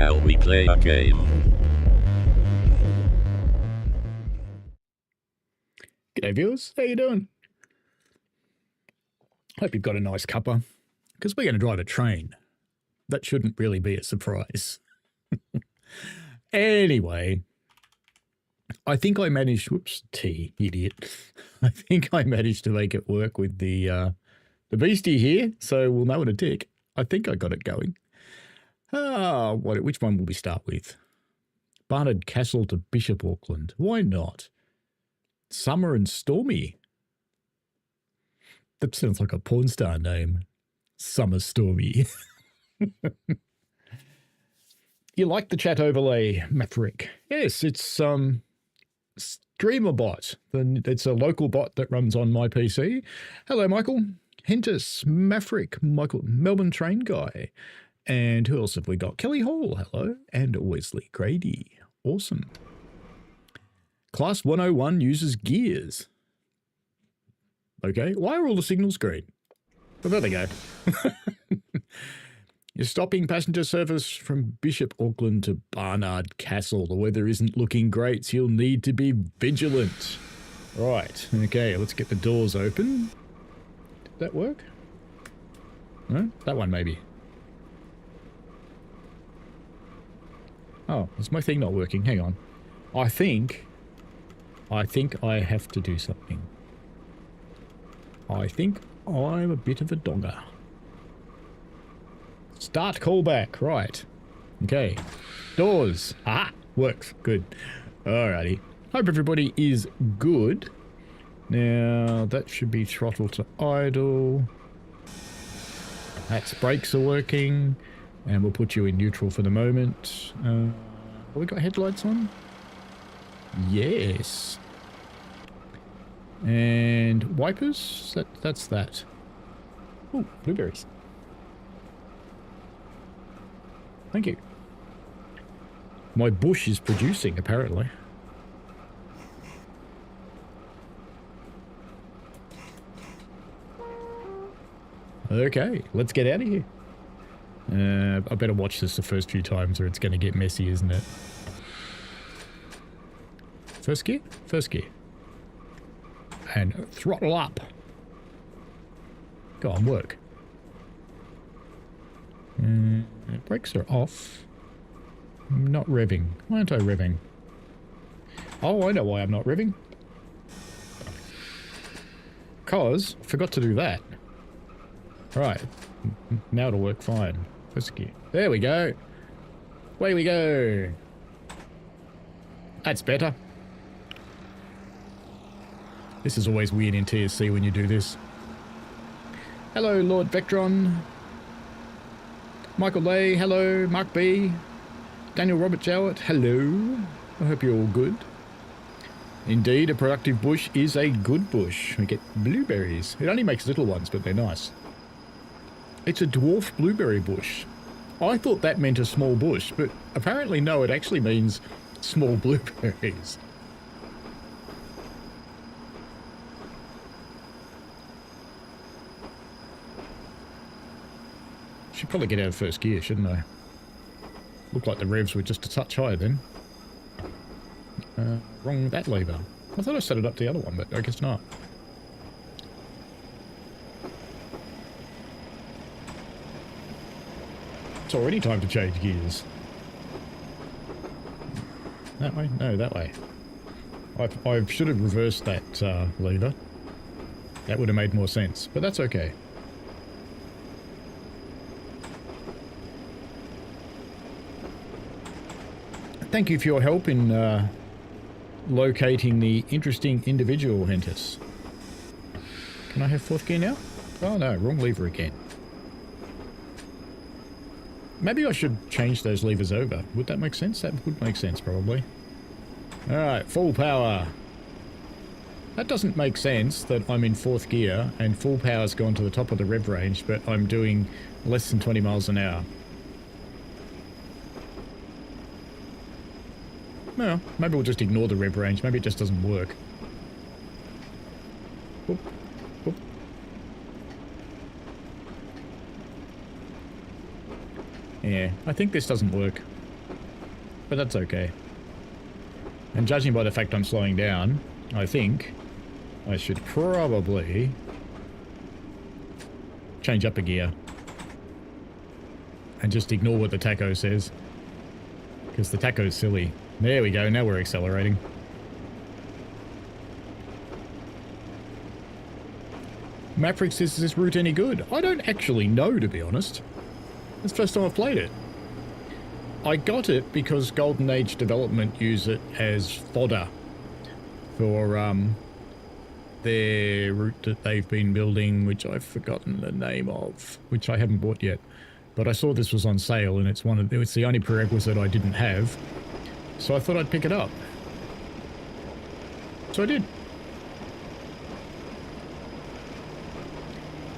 Shall we play a game? G'day viewers, how you doing? Hope you've got a nice cuppa, because we're going to drive a train. That shouldn't really be a surprise. Anyway, I think I managed, whoops, idiot. I think I managed to make it work with the beastie here, so we'll know in a tick. I think I got it going. Which one will we start with? Barnard Castle to Bishop Auckland. Why not? Summer and Stormy. That sounds like a porn star name. Summer Stormy. You like the chat overlay, Maverick? Yes, it's Streamer bot. It's a local bot that runs on my PC. Hello, Michael. Hentus, Maverick, Michael, Melbourne Train Guy. And who else have we got? Kelly Hall, hello. And Wesley Grady. Awesome. Class 101 uses gears. Okay, why are all the signals green? Well, there they go. You're stopping passenger service from Bishop Auckland to Barnard Castle. The weather isn't looking great, so you'll need to be vigilant. Right, okay, let's get the doors open. Did that work? No? That one maybe. Oh, is my thing not working? Hang on. I think I have to do something. I think I'm a bit of a dogger. Start callback, right. Okay. Doors. Ah, works. Good. Alrighty. Hope everybody is good. Now, that should be throttle to idle. That's brakes are working. And we'll put you in neutral for the moment. Have we got headlights on? Yes. And wipers? That's that. Oh, blueberries. Thank you. My bush is producing, apparently. Okay, let's get out of here. I better watch this the first few times or it's going to get messy, isn't it? First gear? First gear. And throttle up. Go on, work. Brakes are off. I'm not revving. Why aren't I revving? Oh, I know why I'm not revving. Cause I forgot to do that. Right. Now it'll work fine. First gear. There we go. Away we go. That's better. This is always weird in TSC when you do this. Hello, Lord Vectron. Michael Lay, hello. Mark B. Daniel Robert Jowett, hello. I hope you're all good. Indeed, a productive bush is a good bush. We get blueberries. It only makes little ones, but they're nice. It's a dwarf blueberry bush. I thought that meant a small bush, but apparently no, it actually means small blueberries. Should probably get out of first gear, shouldn't I? Looked like the revs were just a touch higher then. Wrong that lever. I thought I set it up to the other one, but I guess not. It's already time to change gears. That way? No, that way. I should have reversed that lever. That would have made more sense, but that's okay. Thank you for your help in locating the interesting individual, Hentus. Can I have fourth gear now? Oh no, wrong lever again. Maybe I should change those levers over. Would that make sense? That would make sense, probably. Alright, full power. That doesn't make sense that I'm in fourth gear and full power's gone to the top of the rev range, but I'm doing less than 20 miles an hour. Well, maybe we'll just ignore the rev range. Maybe it just doesn't work. Oop, oop. Yeah, I think this doesn't work. but that's okay. And judging by the fact I'm slowing down, I think I should probably change up a gear and just ignore what the tacho says, because the tacho's silly. There we go, now we're accelerating. Matrix, is this route any good? I don't actually know, to be honest. It's the first time I've played it. I got it because Golden Age Development use it as fodder for their route that they've been building, which I've forgotten the name of, which I haven't bought yet. But I saw this was on sale, and it's the only prerequisite I didn't have, so I thought I'd pick it up. So I did.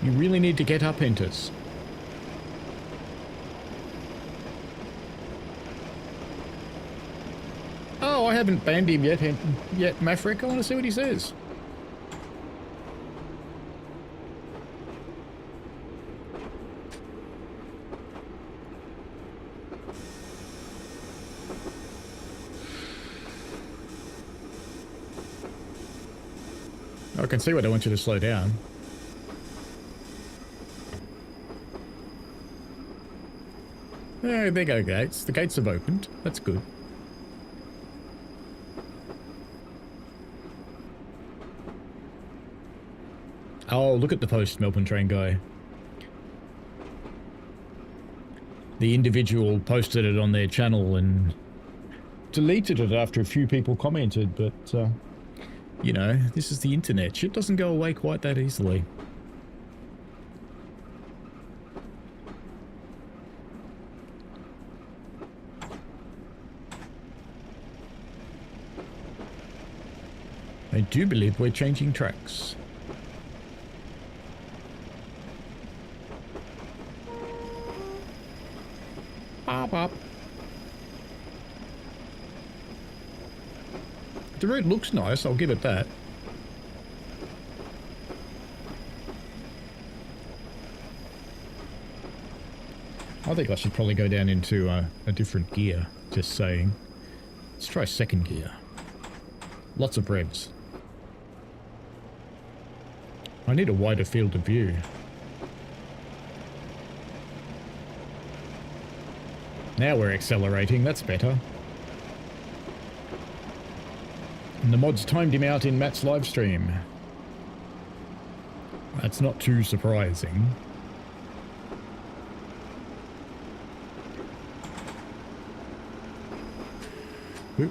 You really need to get up, Enters. Oh, I haven't banned him yet, Maverick. I want to see what he says. I can see why they want you to slow down. Oh, there go gates. The gates have opened. That's good. Oh, look at the post-Melbourne train guy. The individual posted it on their channel and deleted it after a few people commented, but, you know, this is the internet. Shit doesn't go away quite that easily. I do believe we're changing tracks. Bop, bop. The route looks nice, I'll give it that. I think I should probably go down into a different gear, just saying. Let's try second gear. Lots of revs. I need a wider field of view. Now we're accelerating, that's better. And the mods timed him out in Matt's live stream. That's not too surprising. Oop.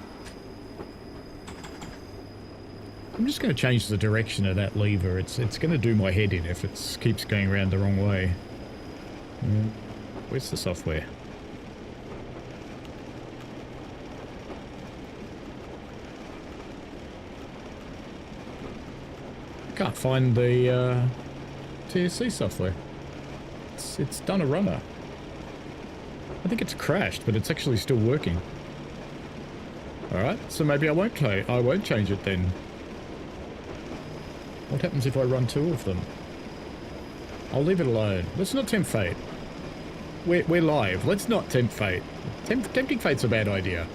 I'm just going to change the direction of that lever. It's going to do my head in if it keeps going around the wrong way. Where's the software? Can't find the TSC software. It's done a runner. I think it's crashed, but it's actually still working. All right, so maybe I won't change it then. What happens if I run two of them? I'll leave it alone. Let's not tempt fate. We're live. Let's not tempt fate. Tempting fate's a bad idea.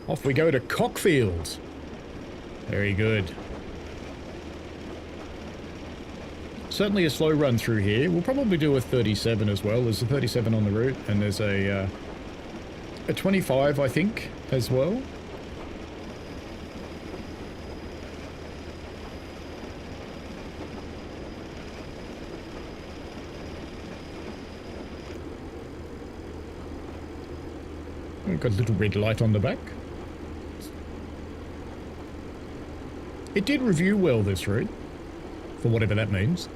Off we go to Cockfield. Very good. Certainly a slow run through here. We'll probably do a 37 as well. There's a 37 on the route, and there's a 25, I think, as well. We've got a little red light on the back. It did review well, this route, for whatever that means.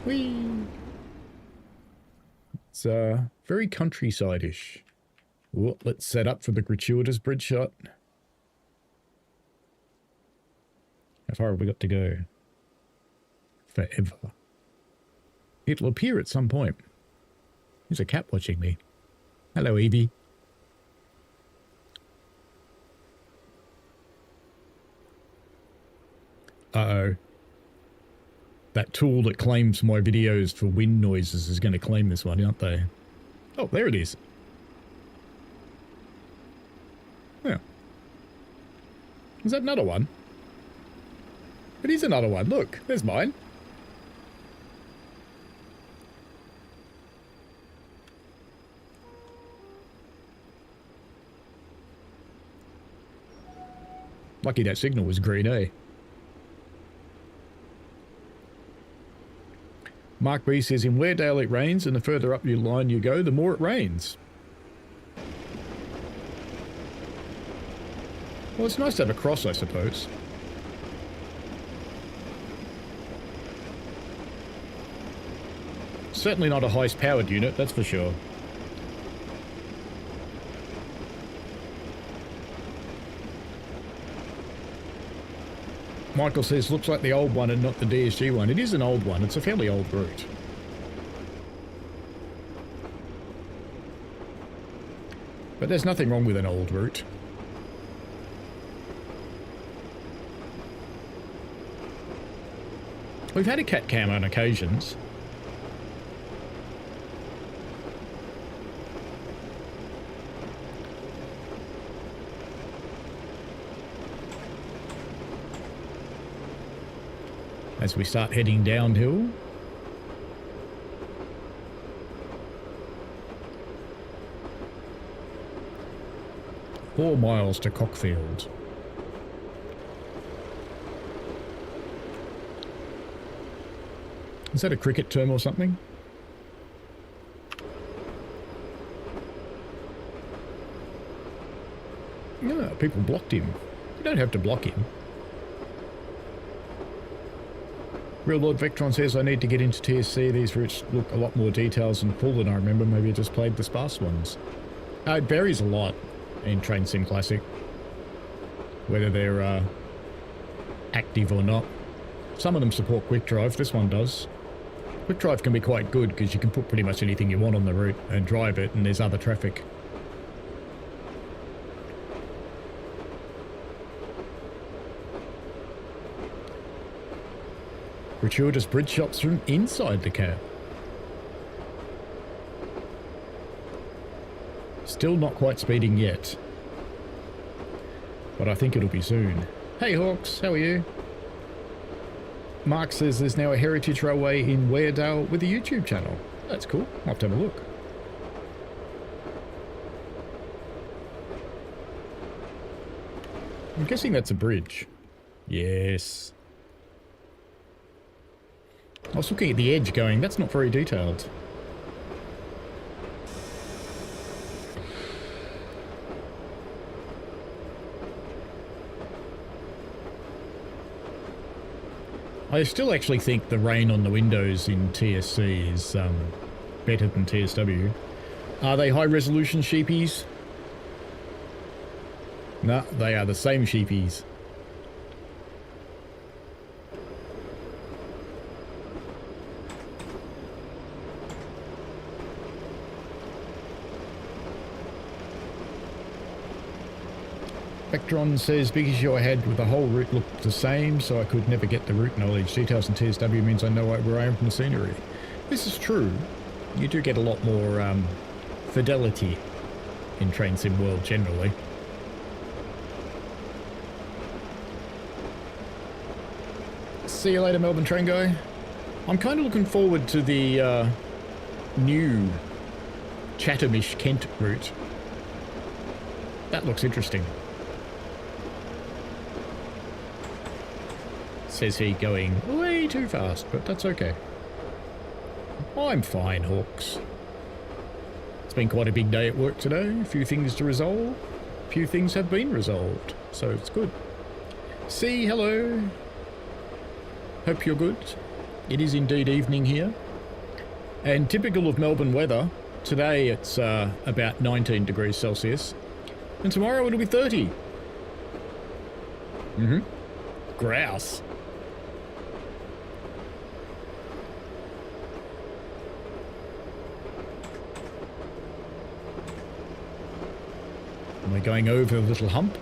Whee! It's very countryside-ish. Let's set up for the gratuitous bridge shot. How far have we got to go? Forever. It'll appear at some point. There's a cat watching me. Hello, Evie. Uh-oh. That tool that claims my videos for wind noises is going to claim this one, aren't they? Oh, there it is. Yeah. Is that another one? It is another one. Look, there's mine. Lucky that signal was green, eh? Mark B says, in Weardale it rains, and the further up your line you go, the more it rains. Well, it's nice to have a cross, I suppose. Certainly not a highest powered unit, that's for sure. Michael says, looks like the old one and not the DSG one. It is an old one. It's a fairly old route. But there's nothing wrong with an old route. We've had a cat cam on occasions. As we start heading downhill. Four miles to Cockfield. Is that a cricket term or something? No, people blocked him. You don't have to block him. Real Lord Vectron says, I need to get into TSC. These routes look a lot more details and full than I remember. Maybe I just played the sparse ones. It varies a lot in Train Sim Classic. Whether they're active or not. Some of them support quick drive. This one does. Quick drive can be quite good because you can put pretty much anything you want on the route and drive it, and there's other traffic. Gratuitous bridge shots from inside the cab. Still not quite speeding yet. But I think it'll be soon. Hey Hawks, how are you? Mark says there's now a heritage railway in Weardale with a YouTube channel. That's cool. I'll have to have a look. I'm guessing that's a bridge. Yes. I was looking at the edge going, that's not very detailed. I still actually think the rain on the windows in TSC is better than TSW. Are they high resolution sheepies? No, they are the same sheepies. Vectron says, big issue I had with the whole route looked the same, so I could never get the route knowledge. Details in TSW means I know where I am from the scenery. This is true. You do get a lot more fidelity in Train Sim World generally. See you later, Melbourne train guy. I'm kind of looking forward to the new Chathamish Kent route. That looks interesting. Says he going way too fast, but that's okay. I'm fine, Hawks. It's been quite a big day at work today. A few things to resolve. A few things have been resolved, so it's good. See, hello. Hope you're good. It is indeed evening here. And typical of Melbourne weather, today it's about 19 degrees Celsius. And tomorrow it'll be 30. Grouse. And we're going over a little hump.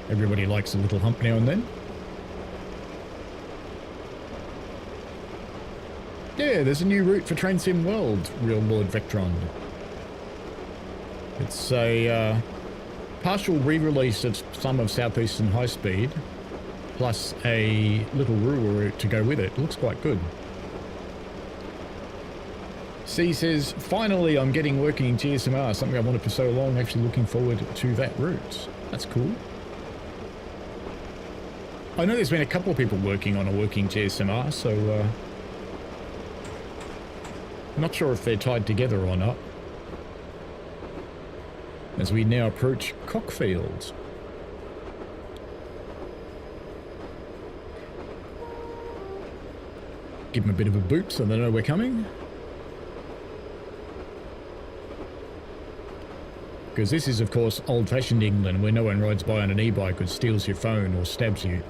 Everybody likes a little hump now and then. Yeah, there's a new route for Train Sim World, real Lord Vectron. It's a partial re-release of some of Southeastern High Speed, plus a little rural route to go with it. Looks quite good. C says, finally I'm getting working in GSMR, something I wanted for so long, actually looking forward to that route. That's cool. I know there's been a couple of people working on a working GSMR, so not sure if they're tied together or not. As we now approach Cockfield. Give them a bit of a boot so they know we're coming. Because this is, of course, old-fashioned England, where no one rides by on an e-bike or steals your phone or stabs you.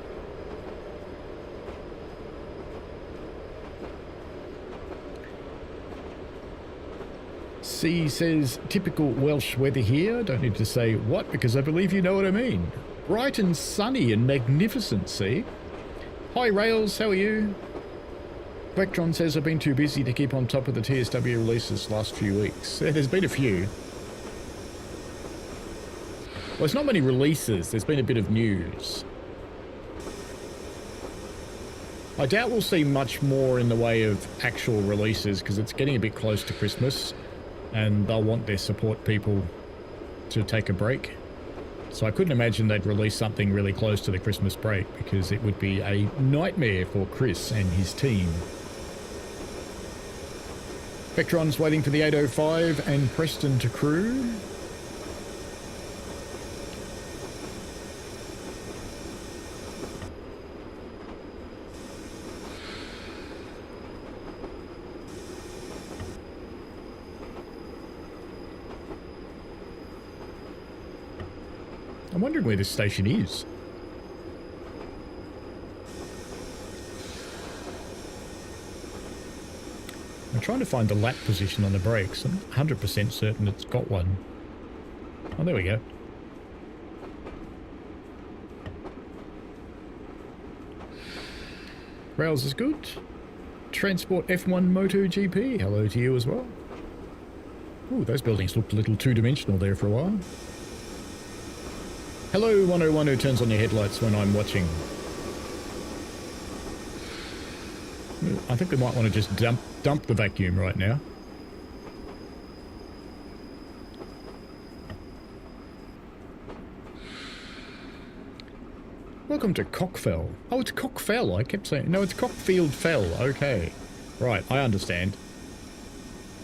C says, typical Welsh weather here. Don't need to say what, because I believe you know what I mean. Bright and sunny and magnificent, C. Hi, Rails, how are you? Vectron says, I've been too busy to keep on top of the TSW releases last few weeks. There's been a few. Well, it's not many releases. There's been a bit of news. I doubt we'll see much more in the way of actual releases because it's getting a bit close to Christmas and they'll want their support people to take a break. So I couldn't imagine they'd release something really close to the Christmas break because it would be a nightmare for Chris and his team. Vectron's waiting for the 805 and Preston to crew. I'm wondering where this station is. I'm trying to find the lap position on the brakes. I'm 100% certain it's got one. Oh, there we go. Rails is good. Transport F1 MotoGP. Hello to you as well. Ooh, those buildings looked a little two-dimensional there for a while. Hello, 101 who turns on your headlights when I'm watching. I think we might want to just dump the vacuum right now. Welcome to Cockfell. Oh, it's Cockfell. I kept saying... No, it's Cockfield Fell. Okay. Right, I understand.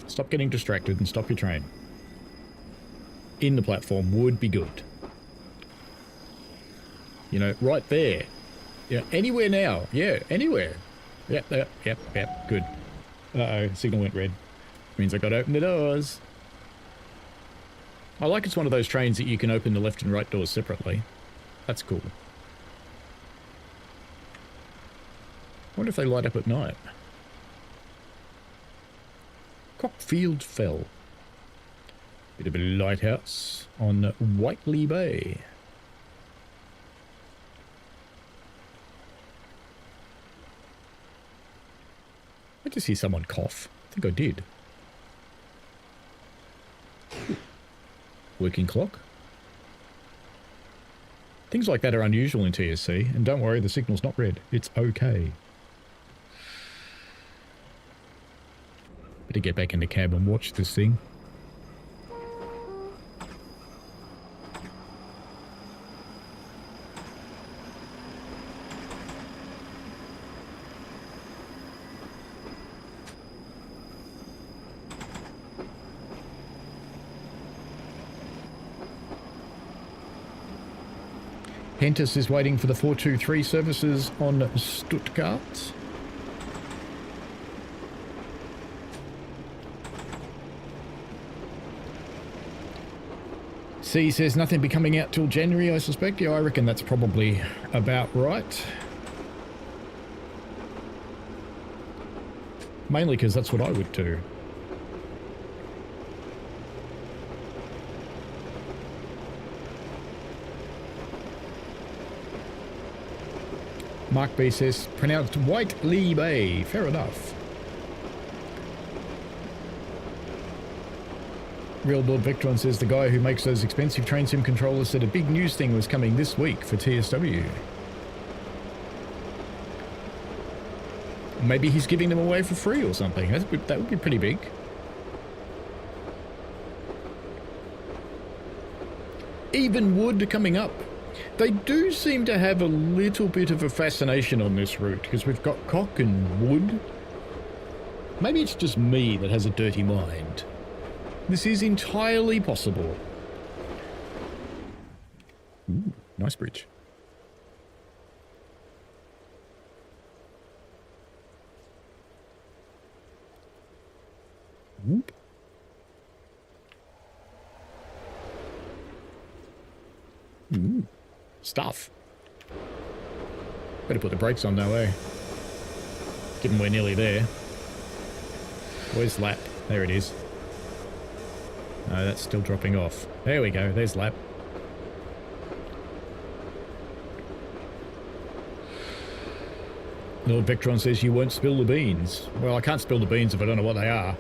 Stop getting distracted and stop your train. In the platform would be good. You know, right there. Yeah, anywhere now. Yeah, anywhere. Yep, good. Uh-oh, signal went red. Means I gotta open the doors. I like it's one of those trains that you can open the left and right doors separately. That's cool. I wonder if they light up at night. Cockfield Fell. Bit of a lighthouse on Whiteley Bay. I just hear someone cough. I think I did. Working clock. Things like that are unusual in TSC, and don't worry, the signal's not red. It's okay. Better get back in the cab and watch this thing. Hentus is waiting for the 423 services on Stuttgart. C says nothing be coming out till January, I suspect. Yeah, I reckon that's probably about right. Mainly because that's what I would do. Mark B says, pronounced Whiteley Bay. Fair enough. Real Lord Vectron says the guy who makes those expensive train sim controllers said a big news thing was coming this week for TSW. Maybe he's giving them away for free or something. That would be pretty big. Even wood coming up. They do seem to have a little bit of a fascination on this route because we've got cock and wood. Maybe it's just me that has a dirty mind. This is entirely possible. Ooh, nice bridge. Whoop. Ooh, stuff. Better put the brakes on that way. Given we're nearly there. Where's lap? There it is. No, that's still dropping off. There we go. There's lap. Lord Vectron says you won't spill the beans. Well, I can't spill the beans if I don't know what they are.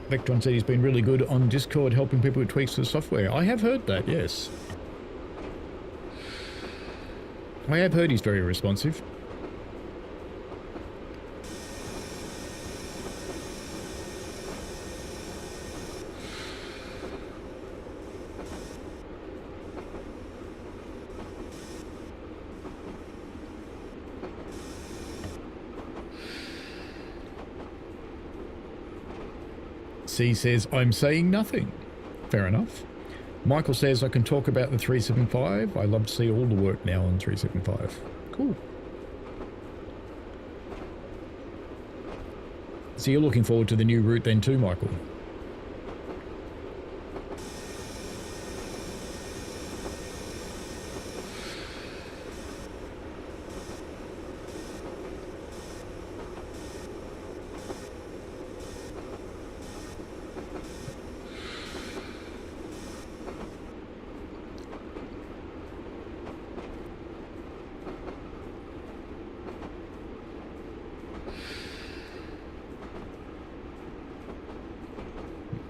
Vectron said he's been really good on Discord helping people with tweaks to the software. I have heard that, yes. I have heard he's very responsive. C says, I'm saying nothing. Fair enough. Michael says, I can talk about the 375. I love to see all the work now on 375. Cool. So you're looking forward to the new route then too, Michael?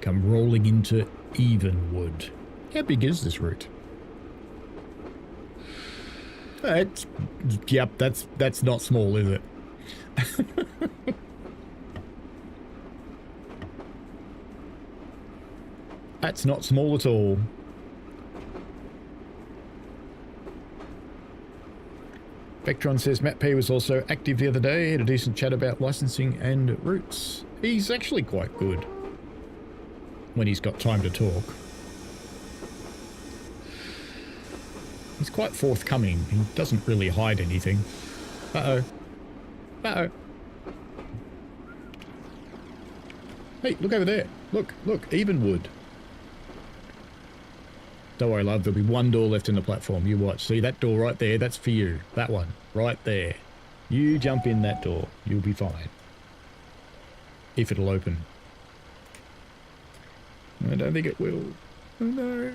Come rolling into Evenwood. How big is this route? Yep, that's not small, is it? That's not small at all. Vectron says Matt P was also active the other day, had a decent chat about licensing and routes. He's actually quite good when he's got time to talk. He's quite forthcoming. He doesn't really hide anything. Uh-oh. Uh-oh. Hey, look over there. Look, Evenwood. Don't worry, love. There'll be one door left in the platform. You watch. See that door right there? That's for you. That one. Right there. You jump in that door. You'll be fine. If it'll open. I don't think it will. Oh no.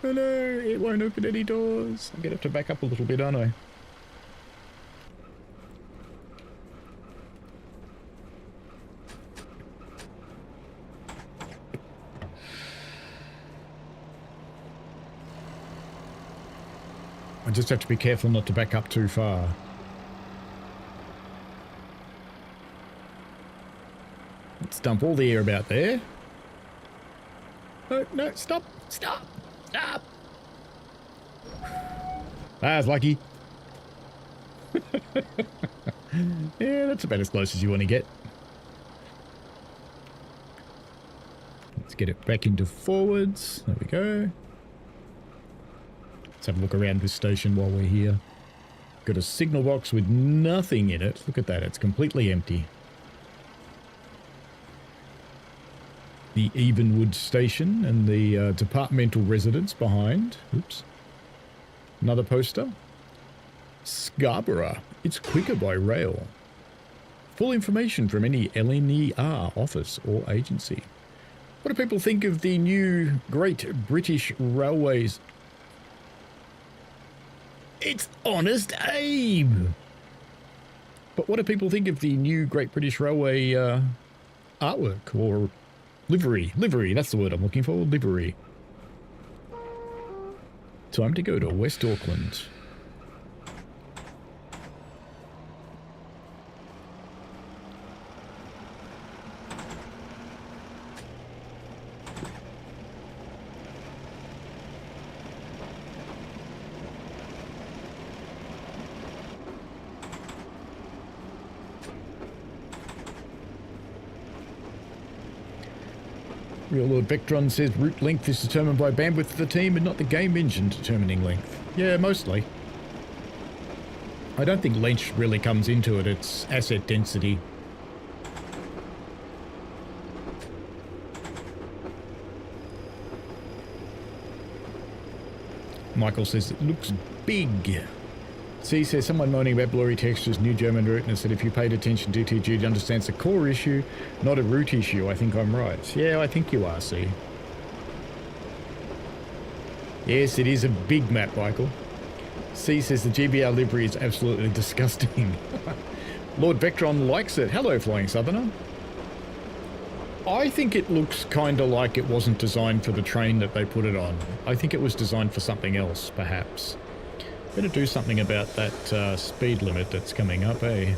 Oh no, it won't open any doors. I'm going to have to back up a little bit, aren't I? I just have to be careful not to back up too far. Let's dump all the air about there. No, stop. That's lucky. Yeah, that's about as close as you want to get. Let's get it back into forwards. There we go. Let's have a look around this station while we're here. Got a signal box with nothing in it. Look at that, it's completely empty. The Evenwood station and the departmental residence behind. Oops. Another poster. Scarborough. It's quicker by rail. Full information from any LNER office or agency. What do people think of the new Great British Railways? It's Honest Abe! But what do people think of the new Great British Railway artwork or livery? Livery, that's the word I'm looking for, livery. Time to go to West Auckland. Real Lord Vectron says route length is determined by bandwidth of the team and not the game engine determining length. Yeah, mostly. I don't think length really comes into it, it's asset density. Michael says it looks big. C says someone moaning about blurry textures, new German route, and said if you paid attention to DTG, you'd understand it's a core issue, not a route issue. I think I'm right. Yeah, I think you are, C. Yes, it is a big map, Michael. C says the GBR livery is absolutely disgusting. Lord Vectron likes it. Hello, Flying Southerner. I think it looks kind of like it wasn't designed for the train that they put it on. I think it was designed for something else, perhaps. Better do something about that speed limit that's coming up, eh?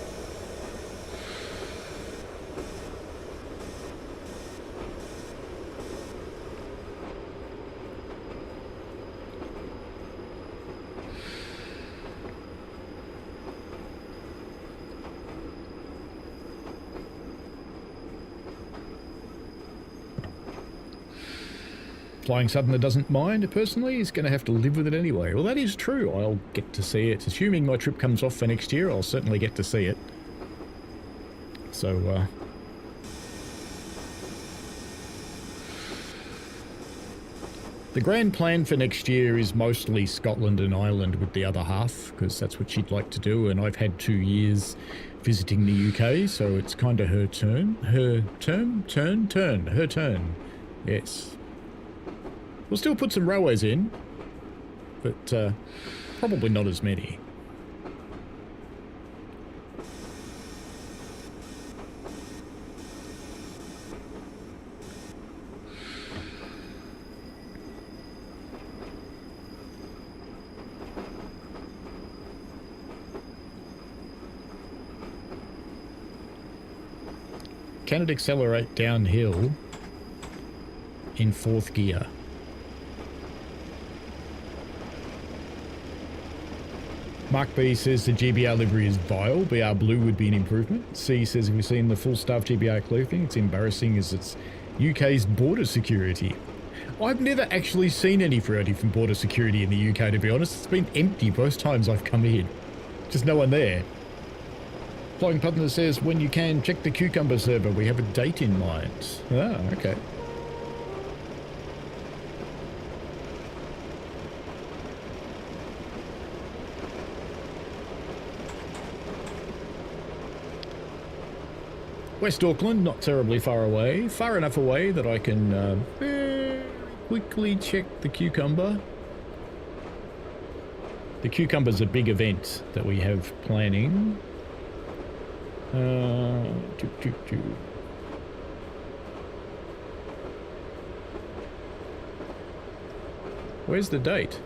Flying Southerner doesn't mind, personally. He's going to have to live with it anyway. Well, that is true. I'll get to see it. Assuming my trip comes off for next year, I'll certainly get to see it. So, the grand plan for next year is mostly Scotland and Ireland with the other half, because that's what she'd like to do, and I've had 2 years visiting the UK, so it's kind of her turn. Her turn. Yes. We'll still put some railways in, but probably not as many. Can it accelerate downhill in 4th gear? Mark B says the GBR livery is vile. BR blue would be an improvement. C says, have you seen the full staff GBR clothing? It's embarrassing as it's UK's border security. I've never actually seen any variety from border security in the UK, to be honest. It's been empty both times I've come in. Just no one there. Flying Putner says, when you can, check the Cucumber server. We have a date in mind. Ah, okay. West Auckland, not terribly far away. Far enough away that I can very quickly check the Cucumber. The Cucumber's a big event that we have planning. Where's the date?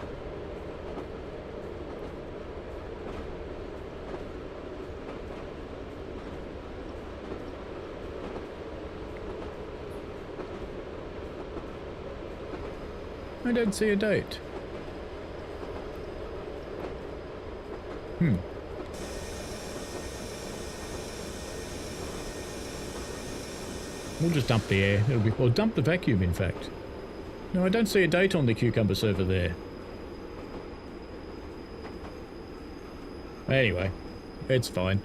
I don't see a date. We'll just dump the air. It'll be, well, dump the vacuum, in fact. No, I don't see a date on the Cucumber server there. Anyway, it's fine.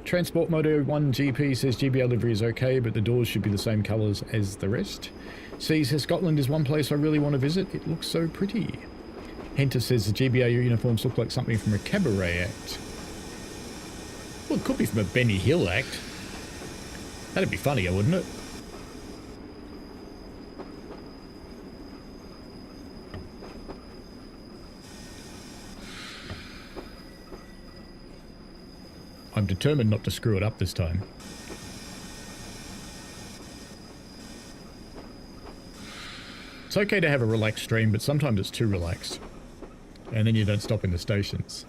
Transport Moto 1 GP says GBR livery is okay, but the doors should be the same colours as the rest. C says Scotland is one place I really want to visit. It looks so pretty. Henter says the GBR uniforms look like something from a cabaret act. Well, it could be from a Benny Hill act. That'd be funnier, wouldn't it? I'm determined not to screw it up this time. It's okay to have a relaxed stream, but sometimes it's too relaxed. And then you don't stop in the stations.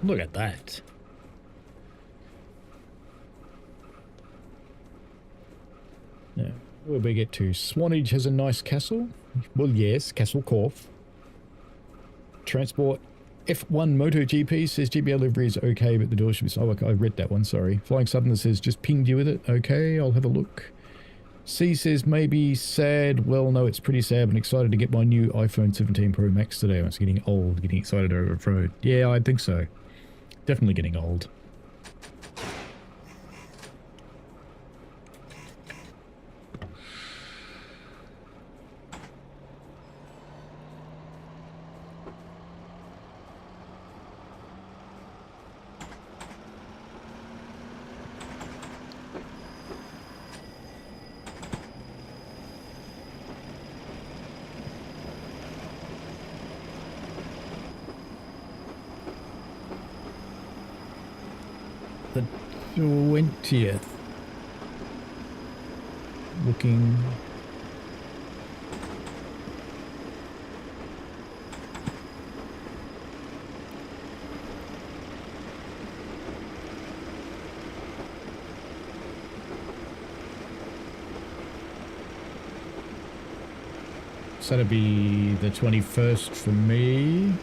Look at that. Now, where we get to? Swanage has a nice castle. Well, yes, Castle Corf. Transport F1 MotoGP says GBL livery is okay, but the door should be... Oh, okay, I read that one, sorry. Flying Southerner says just pinged you with it. Okay, I'll have a look. C says maybe sad. Well, no, it's pretty sad, but excited to get my new iPhone 17 Pro Max today. I was getting old, getting excited over a Pro. Yeah, I think so. Definitely getting old. The 20th. Looking... So that'd be the 21st for me.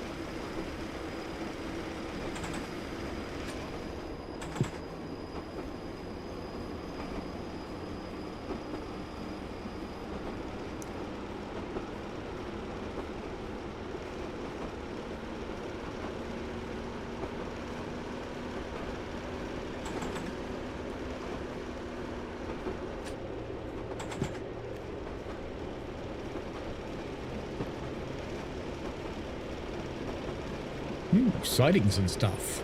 Sightings and stuff.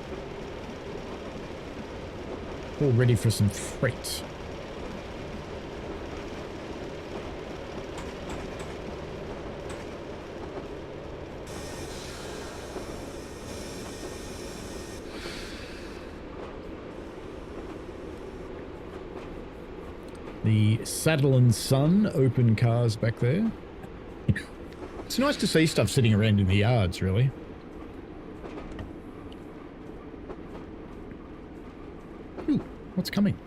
All ready for some freight. The Saddle and Sun open cars back there. It's nice to see stuff sitting around in the yards, really. What's coming?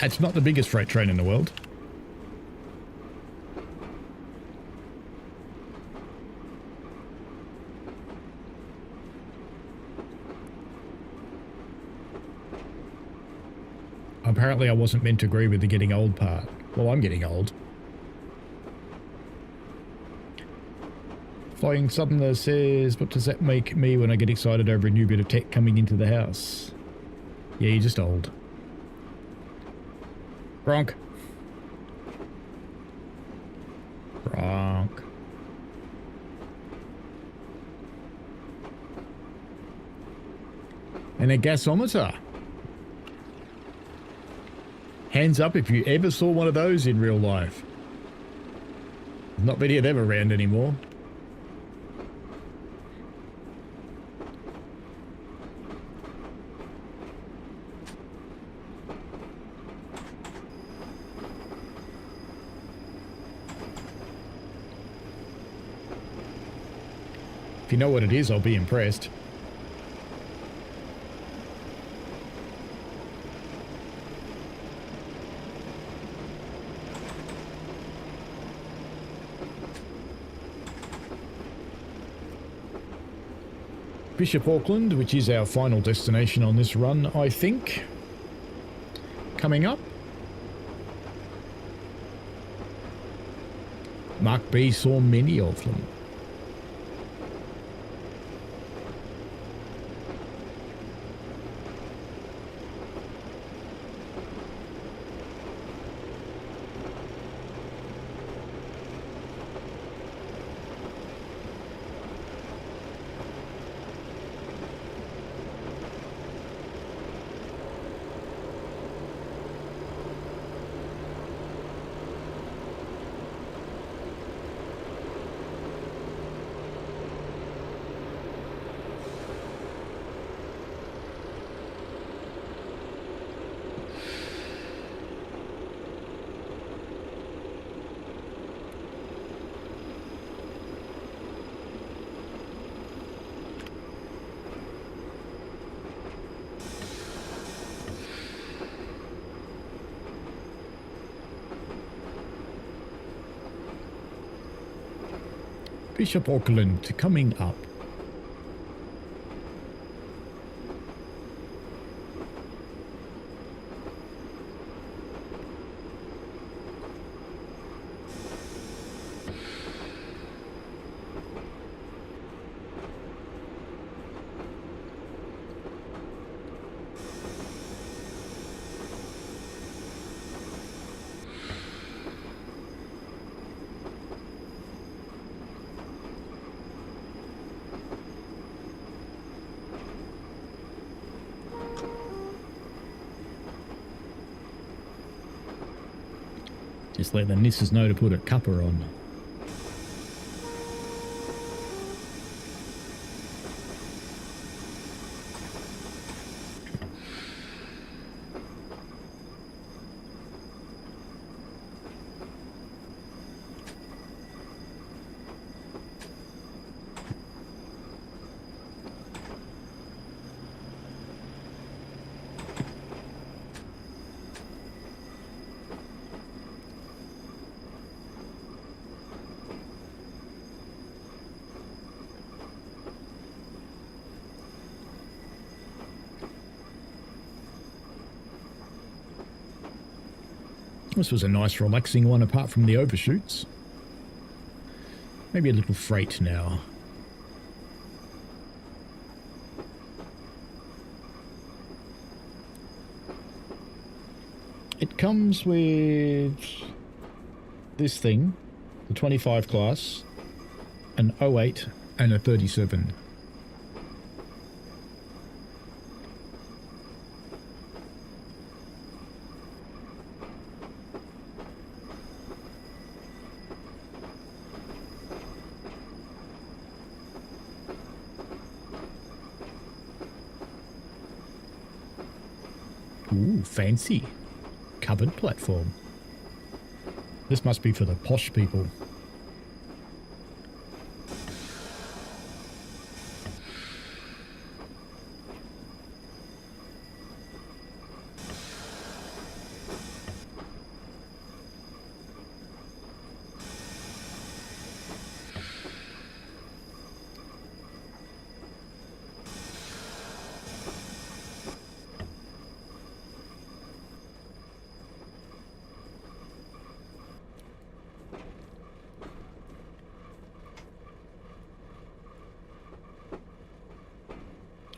It's not the biggest freight train in the world. Apparently I wasn't meant to agree with the getting old part. Well, I'm getting old. Flying Southerner says, what does that make me when I get excited over a new bit of tech coming into the house? Yeah, you're just old. Gronk. Gronk. And a gasometer. Hands up if you ever saw one of those in real life. Not many of them around anymore. If you know what it is, I'll be impressed. Bishop Auckland, which is our final destination on this run, I think. Coming up. Mark B saw many of them. Bishop Auckland coming up. Just let the missus know to put a cuppa on. This was a nice relaxing one apart from the overshoots. Maybe a little freight now. It comes with this thing, the 25 class, an 08 and a 37. Ooh, fancy. Covered platform. This must be for the posh people.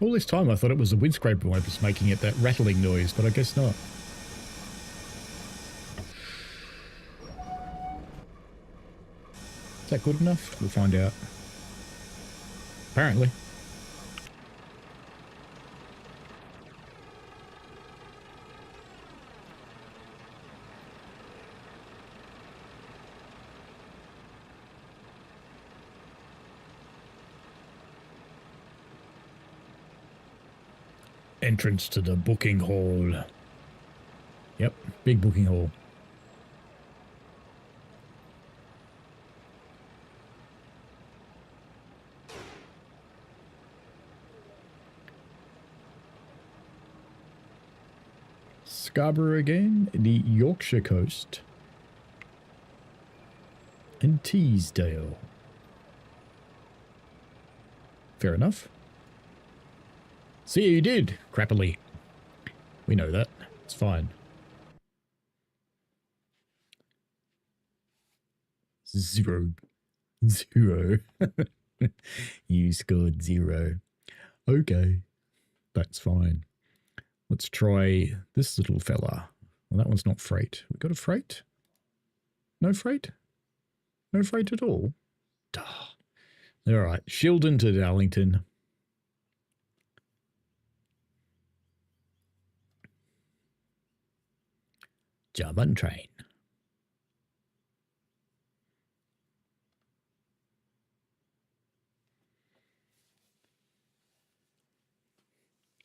All this time I thought it was the windscraper wipers making it that rattling noise, but I guess not. Is that good enough? We'll find out. Apparently. Entrance to the booking hall. Yep, big booking hall. Scarborough again, the Yorkshire coast. And Teesdale. Fair enough. See, you did, crappily. We know that. It's fine. Zero. You scored 0. Okay. That's fine. Let's try this little fella. Well, that one's not freight. We got a freight? No freight? No freight at all? Duh. All right. Shildon to Darlington. German train.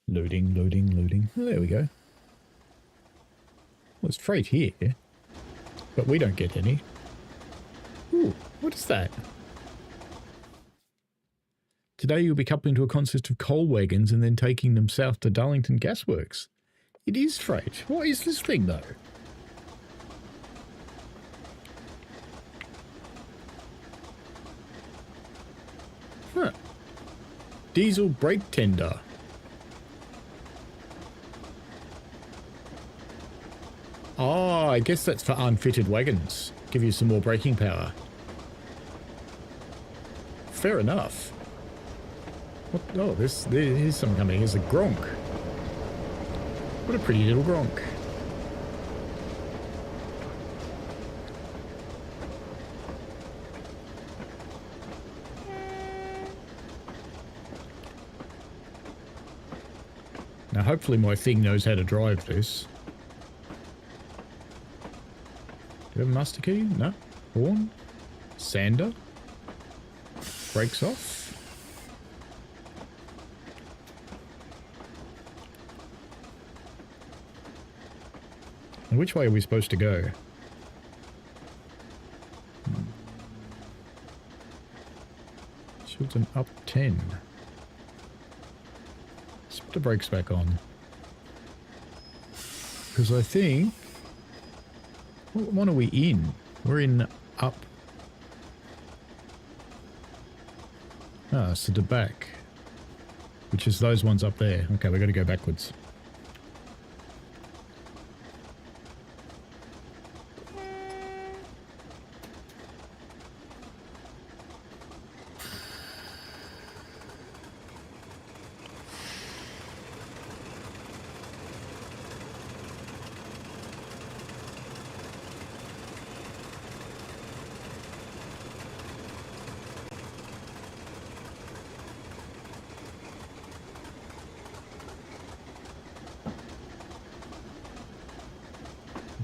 Loading, loading, loading. Oh, there we go. Well, it's freight here, but we don't get any. Ooh, what is that? Today you'll be coupling to a consist of coal wagons and then taking them south to Darlington Gasworks. It is freight. What is this thing, though? Huh. Diesel brake tender. Oh, I guess that's for unfitted wagons. Give you some more braking power. Fair enough. What? Oh, here's something coming. Here's a gronk. What a pretty little gronk. Now, hopefully my thing knows how to drive this. Do you have a master key? No. Horn? Sander? Brakes off? And which way are we supposed to go? Shilton up 10. Let's put the brakes back on. Because I think... What one are we in? We're in up. Ah, so the back. Which is those ones up there. Okay, we've got to go backwards.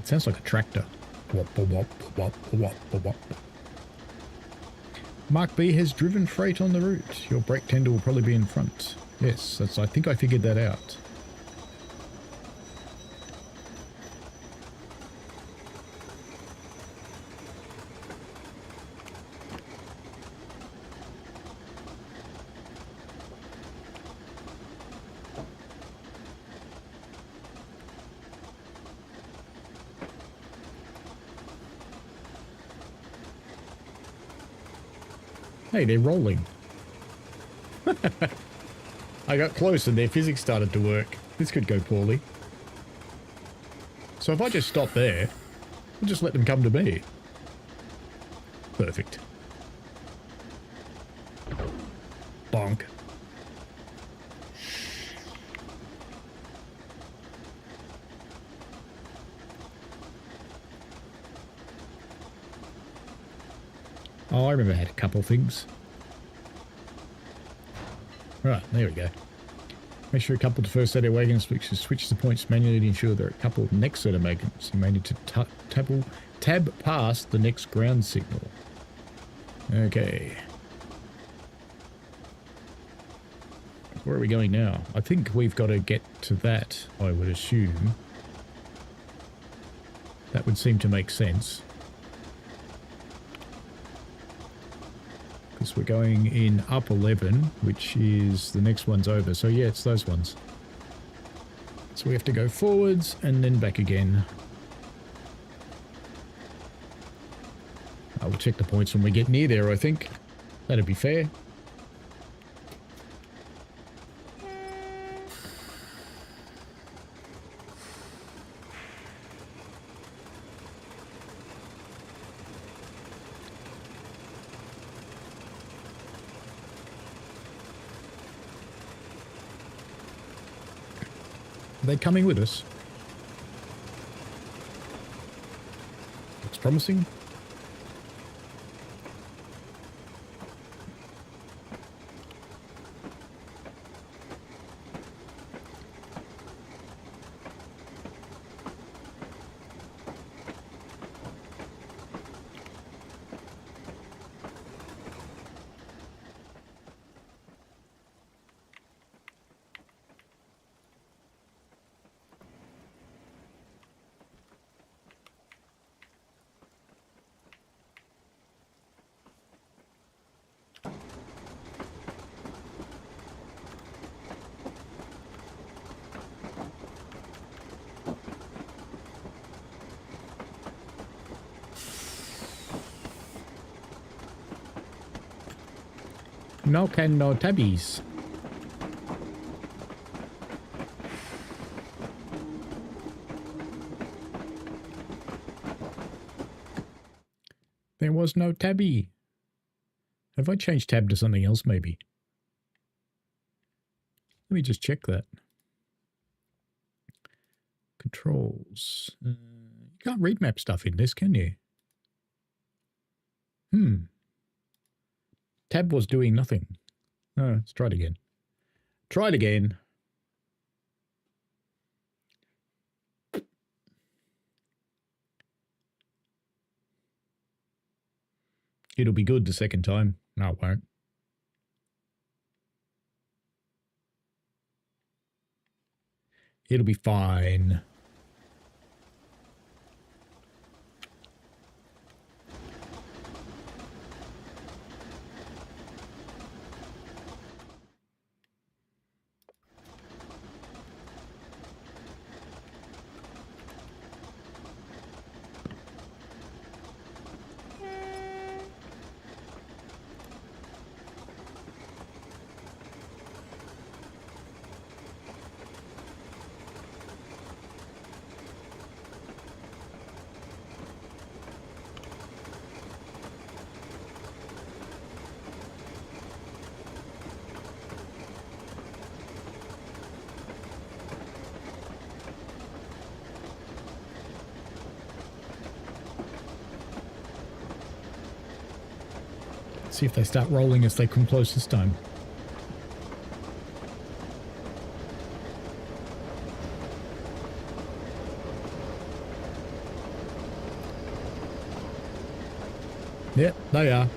Sounds like a tractor. Wop, wop, wop, wop, wop, wop. Mark B has driven freight on the route. Your brake tender will probably be in front. Yes, that's. I think I figured that out. Hey, they're rolling. I got close and their physics started to work. This could go poorly. So if I just stop there, I'll just let them come to me. Perfect. Bonk. Oh, I remember I had a couple things. Right, there we go. Make sure a couple of the first set of wagons switch the points manually to ensure there are a couple of next set of wagons. You may need to tab past the next ground signal. Okay. Where are we going now? I think we've got to get to that, I would assume. That would seem to make sense. Because we're going in up 11, which is the next one's over. So yeah, it's those ones. So we have to go forwards and then back again. I will check the points when we get near there, I think. That'd be fair. Are they coming with us? Looks promising. No can no tabbies. There was no tabby. Have I changed tab to something else maybe? Let me just check that. Controls. You can't read map stuff in this, can you? Tab was doing nothing. Oh, let's try it again. Try it again. It'll be good the second time. No, it won't. It'll be fine. See if they start rolling as they come close this time. Yep, they are.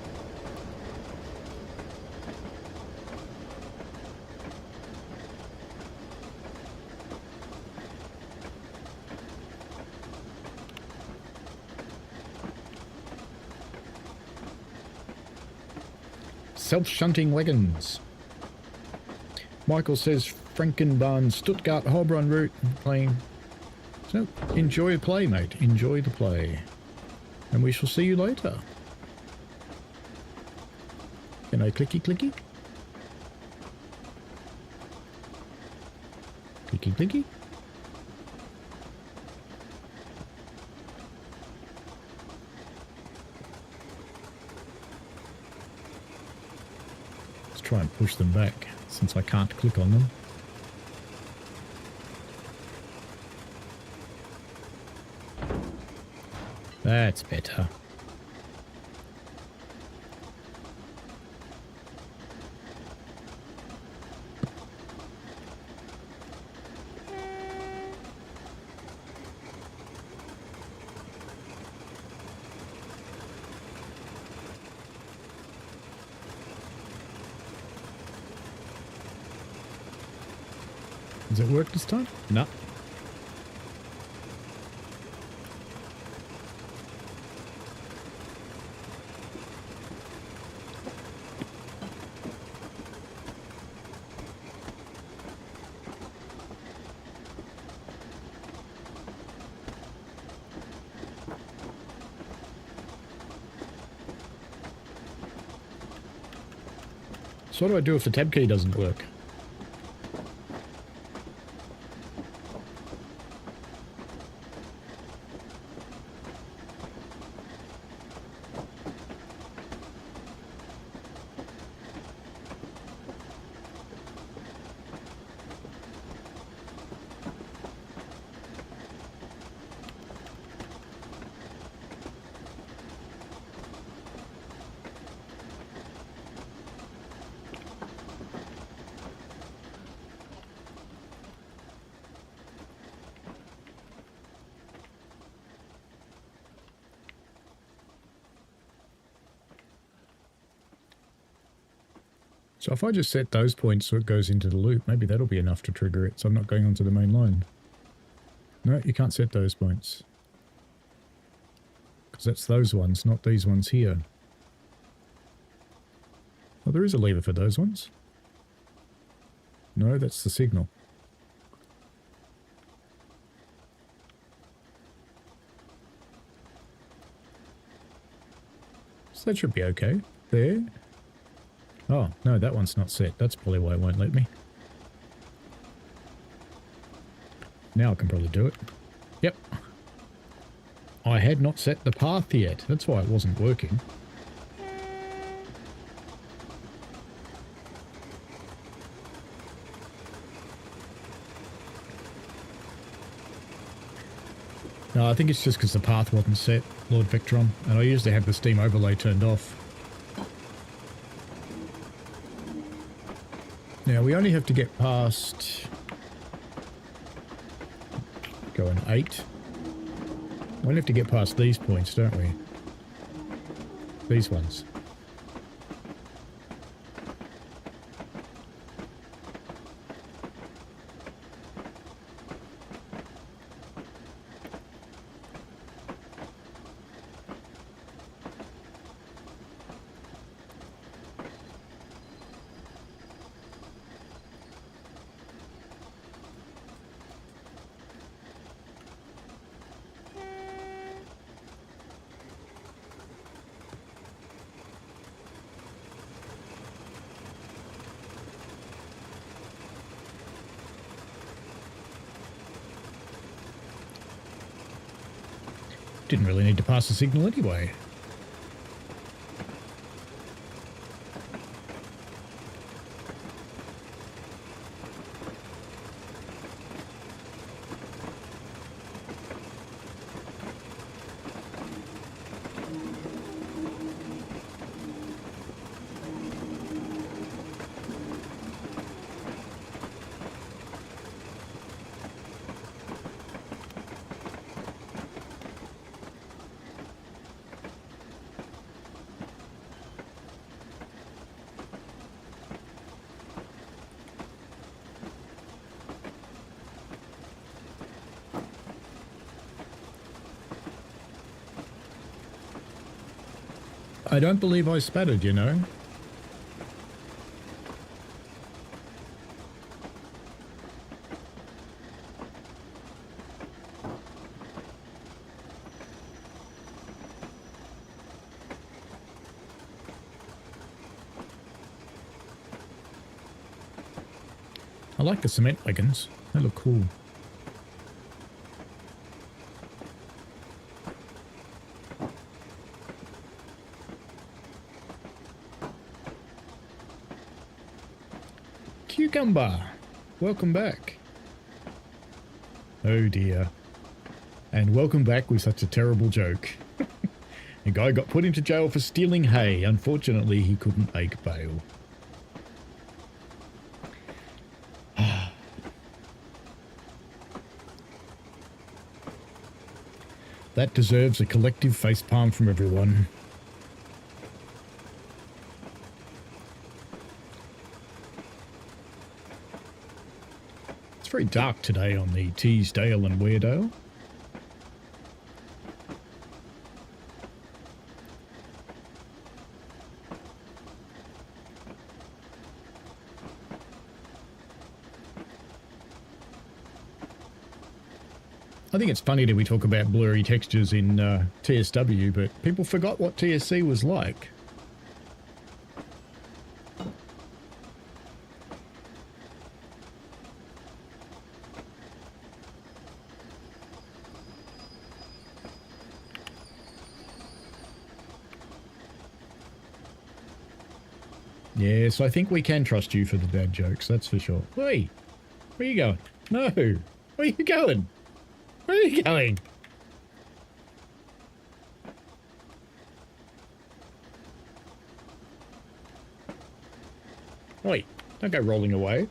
Self-shunting wagons. Michael says Frankenbahn, Stuttgart, Heilbronn route playing. So enjoy the play, mate. Enjoy the play. And we shall see you later. Can I clicky clicky? Clicky clicky? Try and push them back since I can't click on them. That's better. Does it work this time? No. So what do I do if the tab key doesn't work? So if I just set those points so it goes into the loop, maybe that'll be enough to trigger it, so I'm not going onto the main line. No, you can't set those points. Because that's those ones, not these ones here. Oh, there is a lever for those ones. No, that's the signal. So that should be okay. There. Oh, no, that one's not set. That's probably why it won't let me. Now I can probably do it. Yep. I had not set the path yet. That's why it wasn't working. No, I think it's just because the path wasn't set, Lord Victron, and I usually have the steam overlay turned off. Now, we only have to get past... going 8. We only have to get past these points, don't we? These ones. Didn't really need to pass the signal anyway. I don't believe I spattered, you know. I like the cement wagons. They look cool. Cucumber, welcome back. Oh dear. And welcome back with such a terrible joke. A guy got put into jail for stealing hay. Unfortunately, he couldn't make bail. That deserves a collective facepalm from everyone. It's very dark today on the Teesdale and Weardale. I think it's funny that we talk about blurry textures in TSW, but people forgot what TSC was like. Yes, I think we can trust you for the dad jokes, that's for sure. Hey, where are you going? No, where are you going? Where are you going? Wait, don't go rolling away.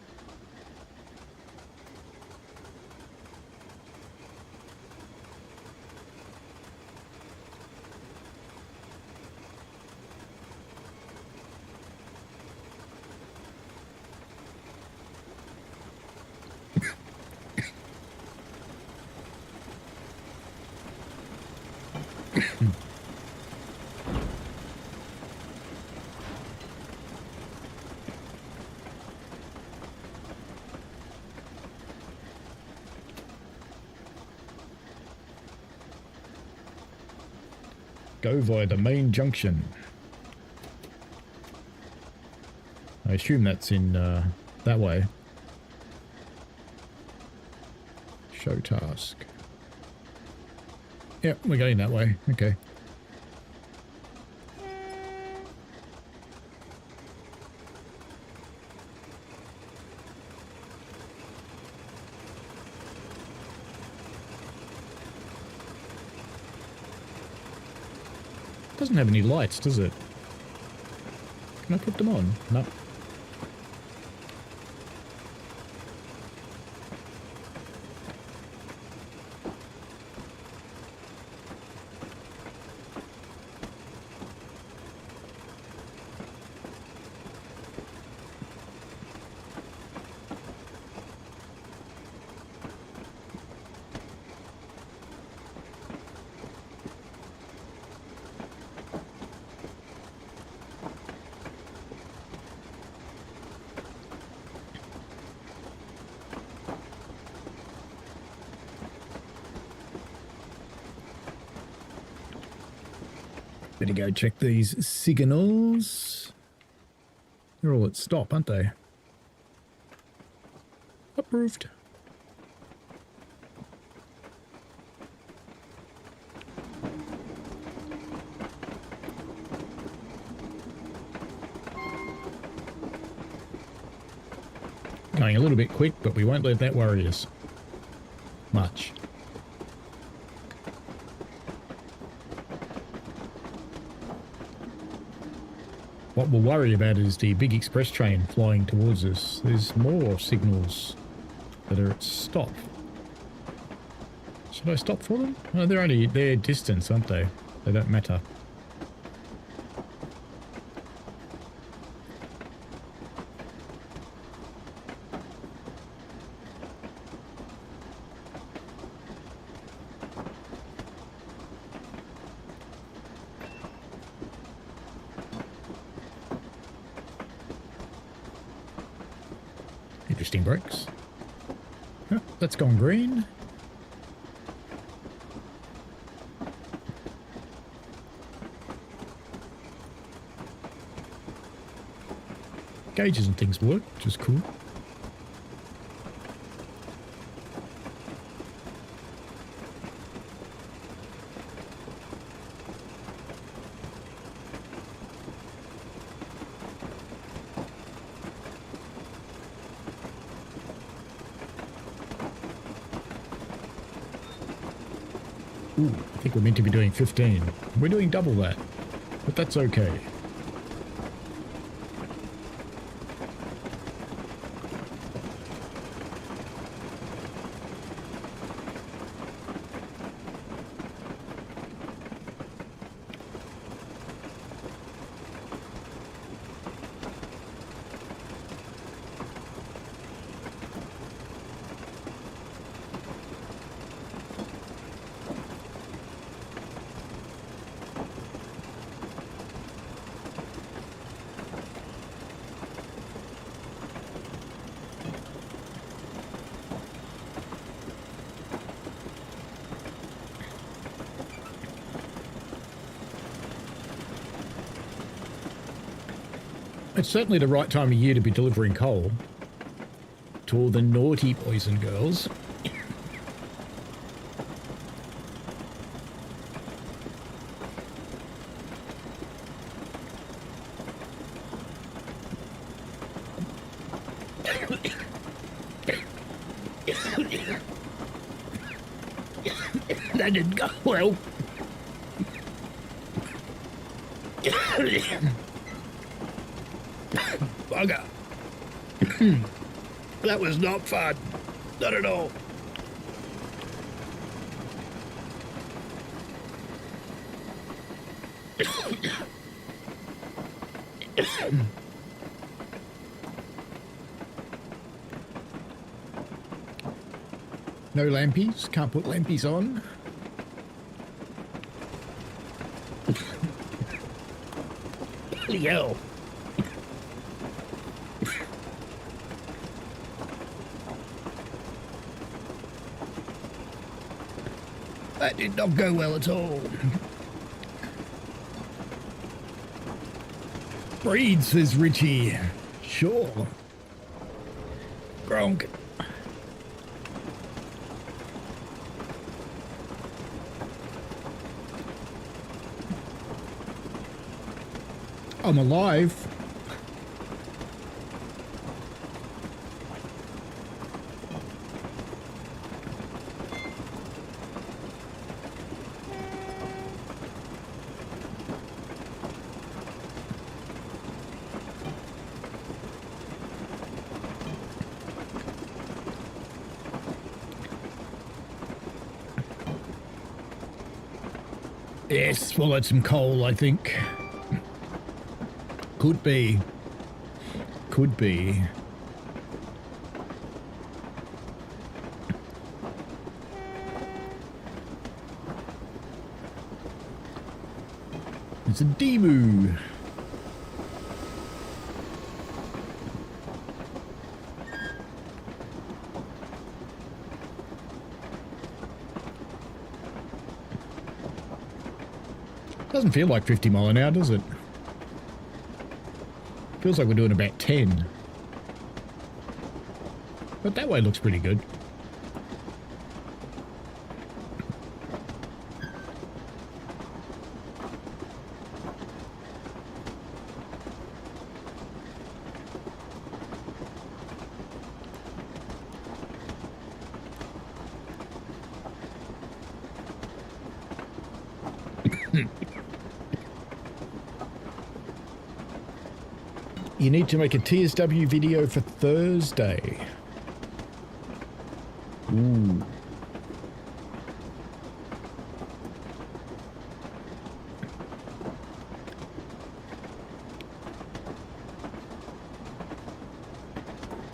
Go via the main junction. I assume that's in that way. Show task. Yep, we're going that way. Okay. Doesn't have any lights, does it? Can I put them on? No. Better go check these signals. They're all at stop, aren't they? Approved. Going a little bit quick, but we won't let that worry us much. What we'll worry about is the big express train flying towards us. There's more signals that are at stop. Should I stop for them? No, they're only their distance, aren't they? They don't matter. Interesting brakes. Oh, that's gone green. Gauges and things work, which is cool. Ooh, I think we're meant to be doing 15. We're doing double that, but that's okay. It's certainly the right time of year to be delivering coal to all the naughty boys and girls. That didn't go well. Bugger. That was not fun. Not at all. No lampies. Can't put lampies on. Bloody hell. That did not go well at all. Breed, says Richie. Sure. Gronk. I'm alive. Yes, swallowed some coal, I think. Could be. Could be. It's a DMU. Doesn't feel like 50 mile an hour, does it? Feels like we're doing about 10. But that way looks pretty good. You need to make a TSW video for Thursday. Ooh.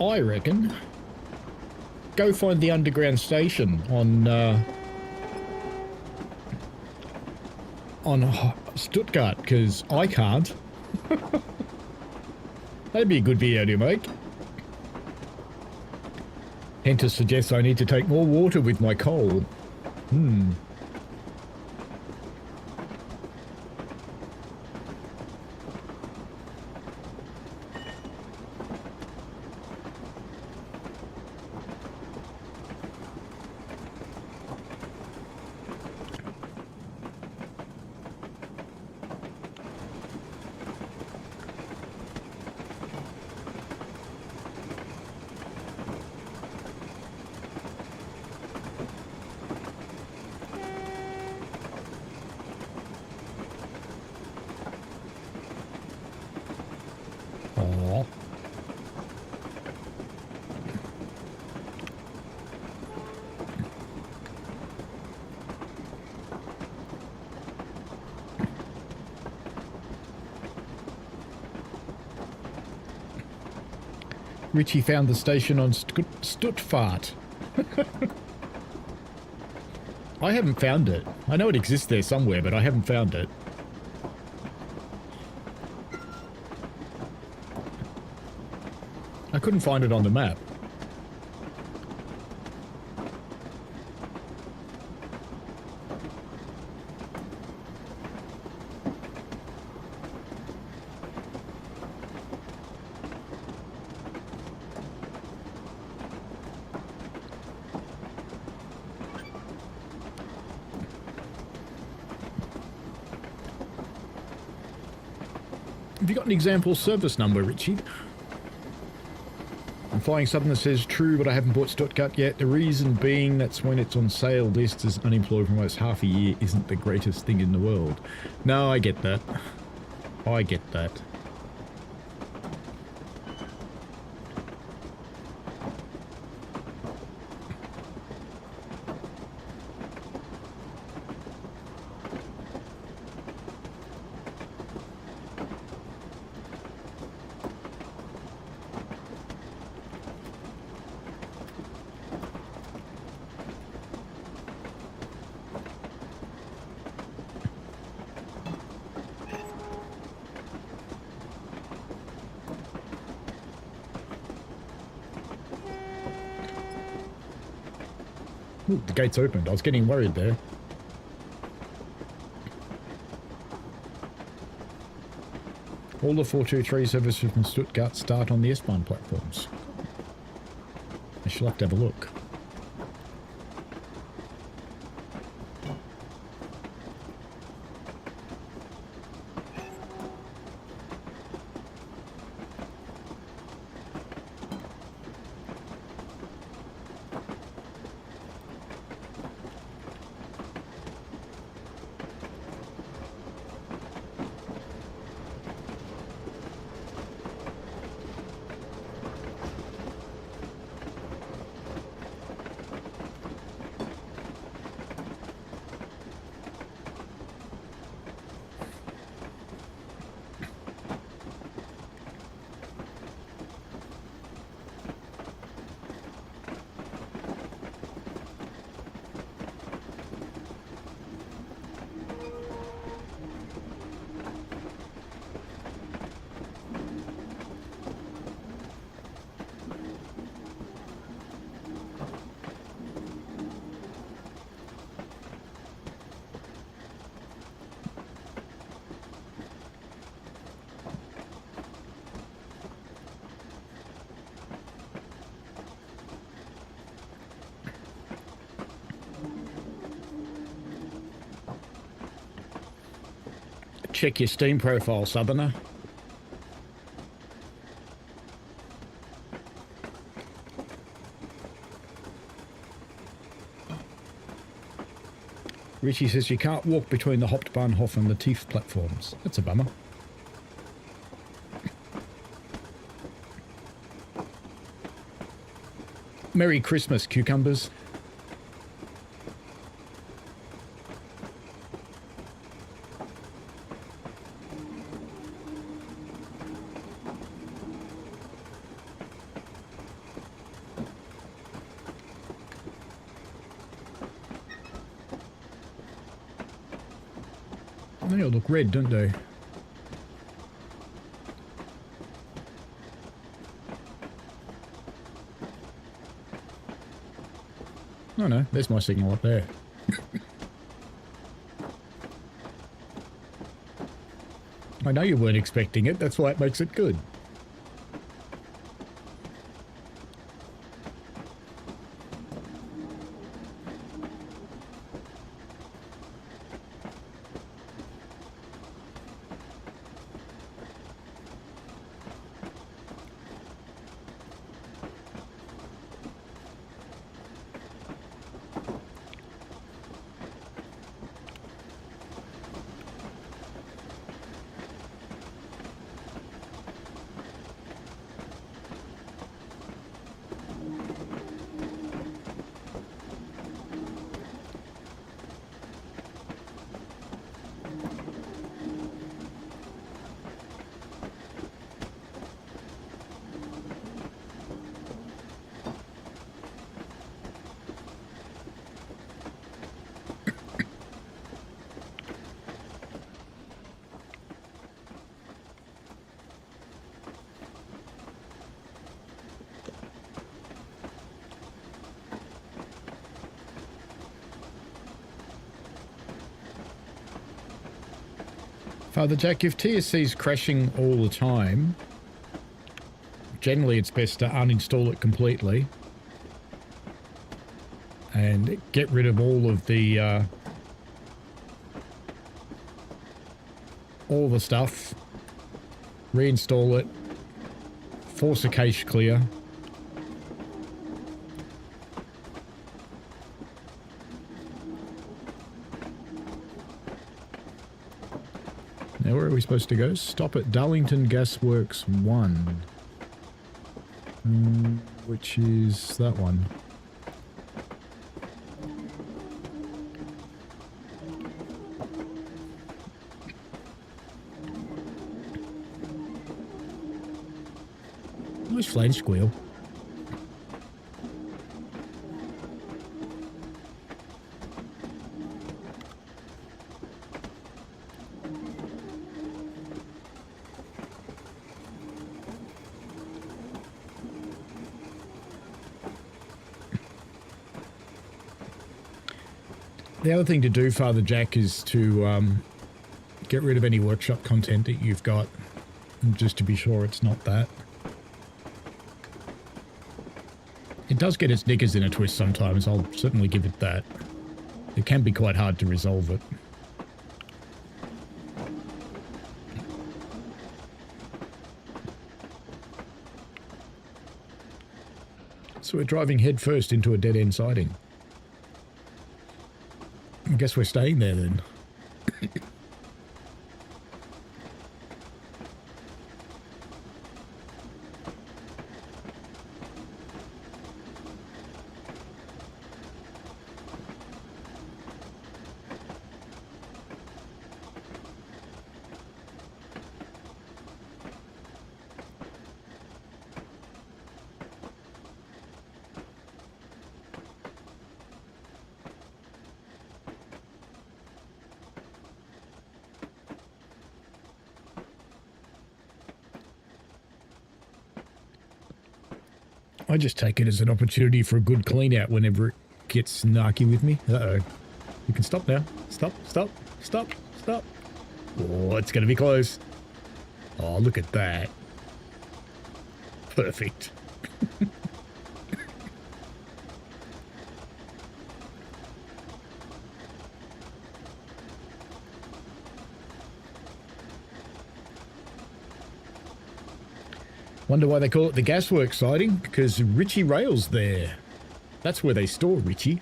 I reckon go find the underground station on Stuttgart, because I can't. That'd be a good video to make. Henter suggests I need to take more water with my coal. Richie found the station on Stuttgart. I haven't found it. I know it exists there somewhere, but I haven't found it. I couldn't find it on the map. Have you got an example service number, Richie? I'm flying something that says true, but I haven't bought Stuttgart yet. The reason being that's when it's on sale list as unemployed for almost half a year isn't the greatest thing in the world. No, I get that. I get that. Ooh, the gate's opened. I was getting worried there. All the 423 services from Stuttgart start on the S-Bahn platforms. I shall have to have a look. Check your Steam profile, Southerner. Richie says you can't walk between the Hauptbahnhof and the Tief platforms. That's a bummer. Merry Christmas, cucumbers. They all look red, don't they? Oh no, there's my signal up there. I know you weren't expecting it, that's why it makes it good. Father Jack, if TSC's crashing all the time, generally it's best to uninstall it completely and get rid of all of the stuff, reinstall it, force a cache clear. Now where are we supposed to go? Stop at Darlington Gasworks 1. Which is that one. Nice flange squeal. The other thing to do, Father Jack, is to get rid of any workshop content that you've got just to be sure it's not that. It does get its knickers in a twist sometimes, I'll certainly give it that. It can be quite hard to resolve it. So we're driving headfirst into a dead-end siding. I guess we're staying there then. I just take it as an opportunity for a good clean out whenever it gets snarky with me. Uh-oh. You can stop now. Stop, stop, stop, stop. Oh, it's going to be close. Oh, look at that. Perfect. Wonder why they call it the gasworks siding, because Ritchie Rail's there. That's where they store Ritchie.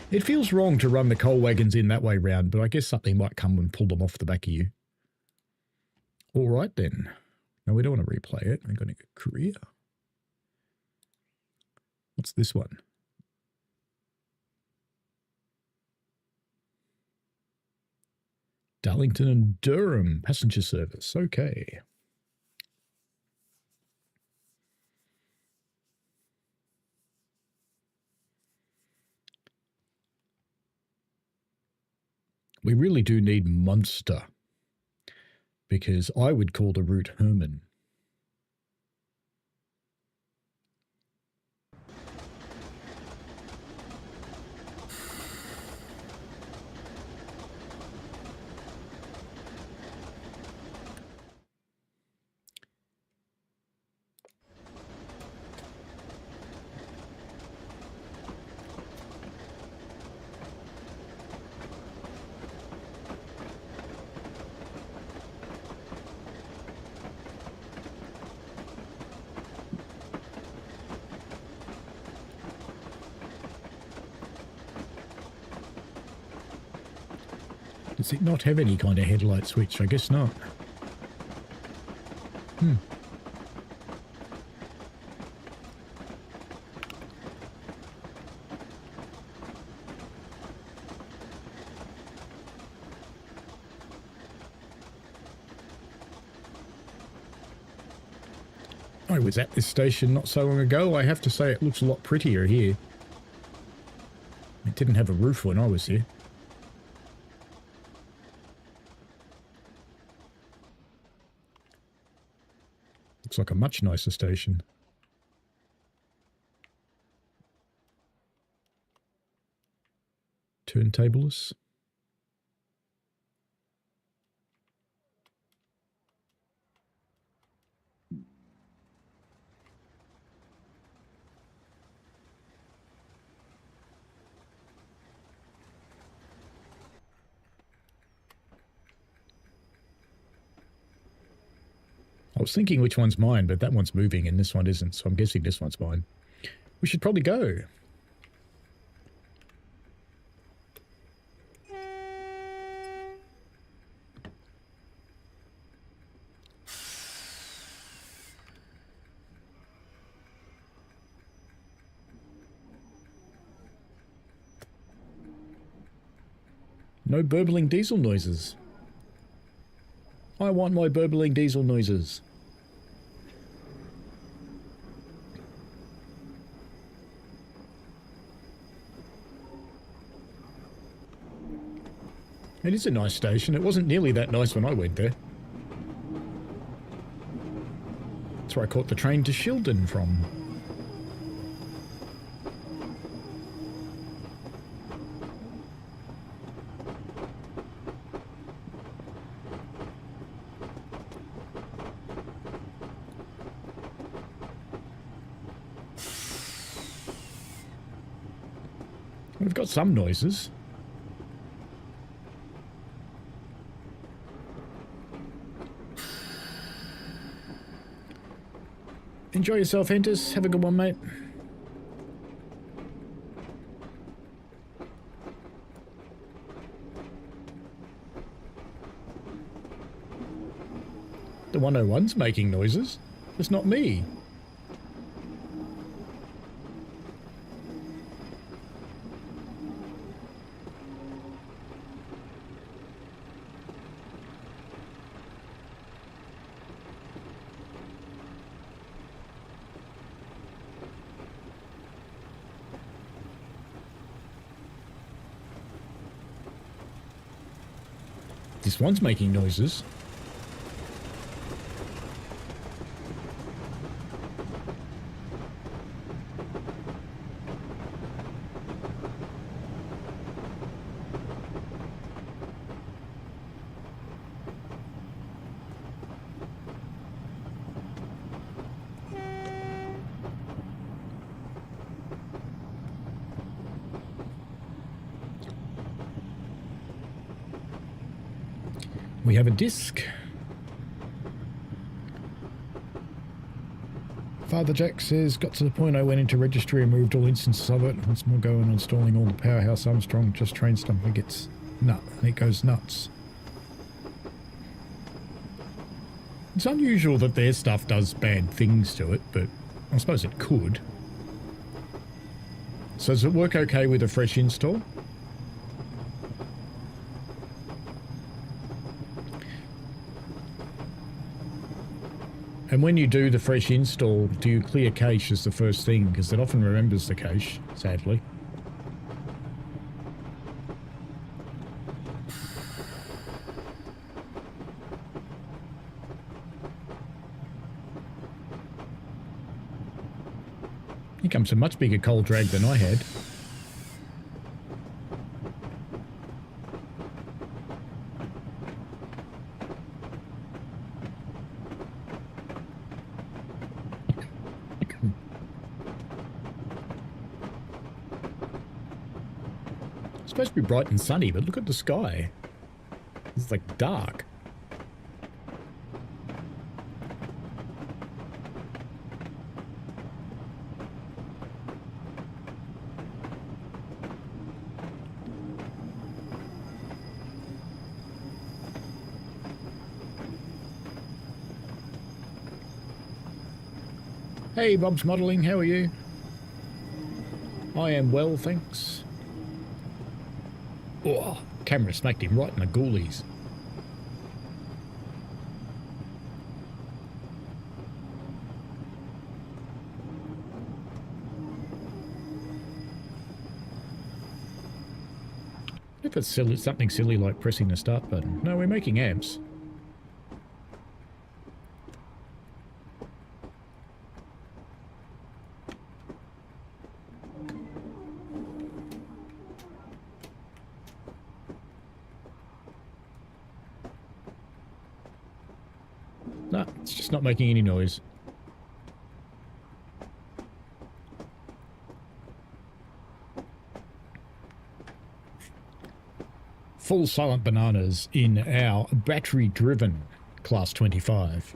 It feels wrong to run the coal wagons in that way round, but I guess something might come and pull them off the back of you. All right then. No, we don't want to replay it. We're going to go career. What's this one? Darlington and Durham passenger service. Okay. We really do need Munster, because I would call the route Herman. Does it not have any kind of headlight switch? I guess not. I was at this station not so long ago. I have to say it looks a lot prettier here. It didn't have a roof when I was here. Looks like a much nicer station. Turntableless. I was thinking which one's mine, but that one's moving and this one isn't, so I'm guessing this one's mine. We should probably go. No burbling diesel noises. I want my burbling diesel noises. It is a nice station. It wasn't nearly that nice when I went there. That's where I caught the train to Shildon from. We've got some noises. Enjoy yourself, Hentus. Have a good one, mate. The 101's making noises. It's not me. This one's making noises. We have a disc. Father Jack says, got to the point I went into registry and moved all instances of it. Once more going and installing all the Powerhouse Armstrong, just train stuff, it gets nut. It goes nuts. It's unusual that their stuff does bad things to it, but I suppose it could. So does it work okay with a fresh install? And when you do the fresh install, do you clear cache as the first thing? Because it often remembers the cache, sadly. Here comes a much bigger coal drag than I had. Supposed to be bright and sunny, but look at the sky. It's like dark. Hey, Bob's Modelling, how are you? I am well, thanks. Oh, camera smacked him right in the ghoulies. If it's silly, something silly like pressing the start button. No, we're making amps. No, it's just not making any noise. Full silent bananas in our battery-driven Class 25.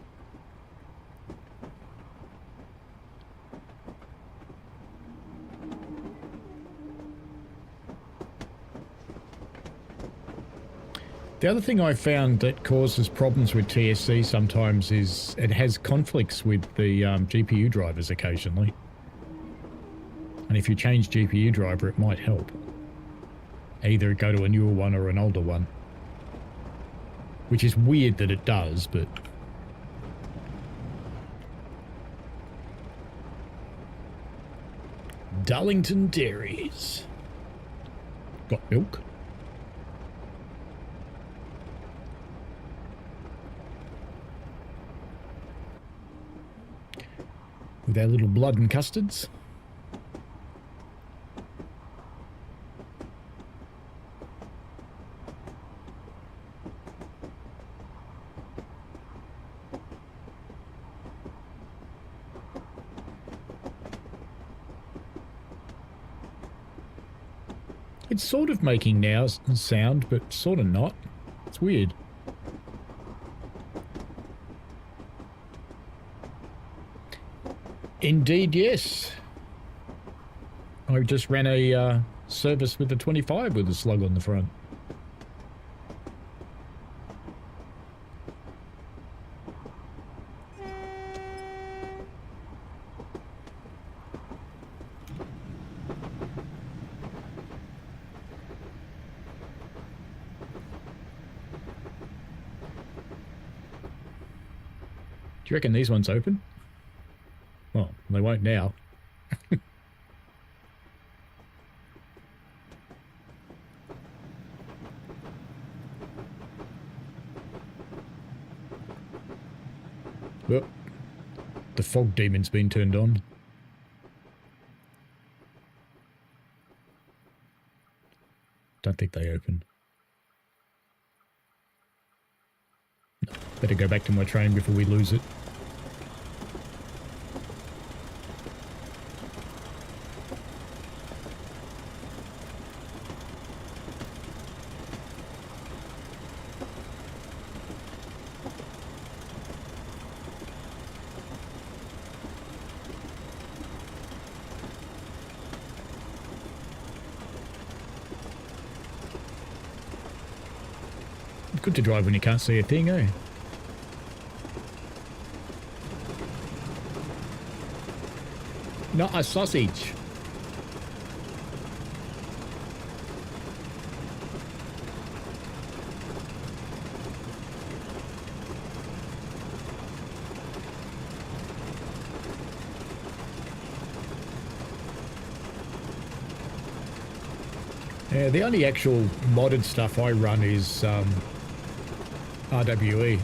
The other thing I found that causes problems with TSC sometimes is it has conflicts with the GPU drivers occasionally. And if you change GPU driver, it might help. Either go to a newer one or an older one. Which is weird that it does, but... Darlington Dairies. Got milk? With our little blood and custards. It's sort of making now sound, but sort of not. It's weird. Indeed, yes. I just ran a service with the 25 with a slug on the front. Do you reckon these ones open? Well, they won't now. Well, the fog demon's been turned on. Don't think they open. Better go back to my train before we lose it. Good to drive when you can't see a thing, eh? Not a sausage. Yeah, the only actual modded stuff I run is RWE.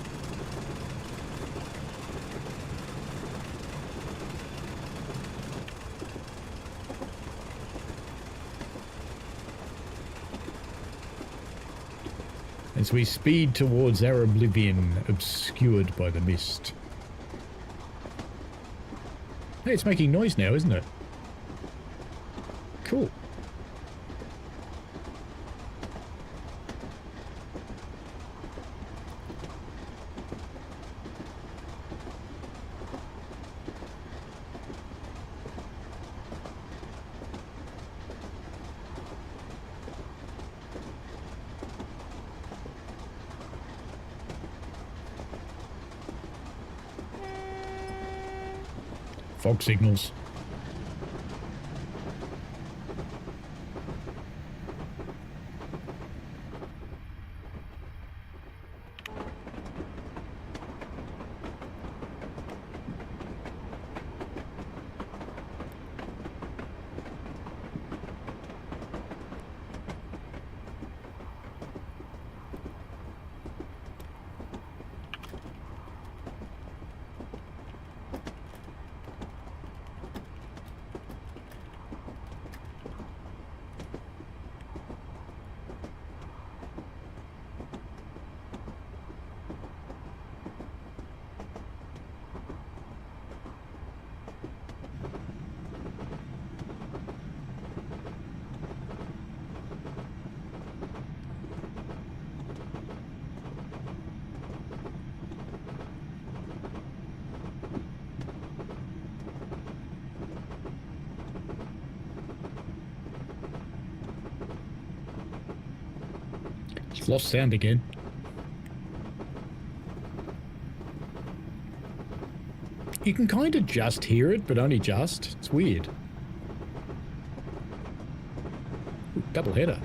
As we speed towards our oblivion, obscured by the mist. Hey, it's making noise now, isn't it? Cool. Fog signals. Lost sound again. You can kind of just hear it, but only just. It's weird. Ooh, double header.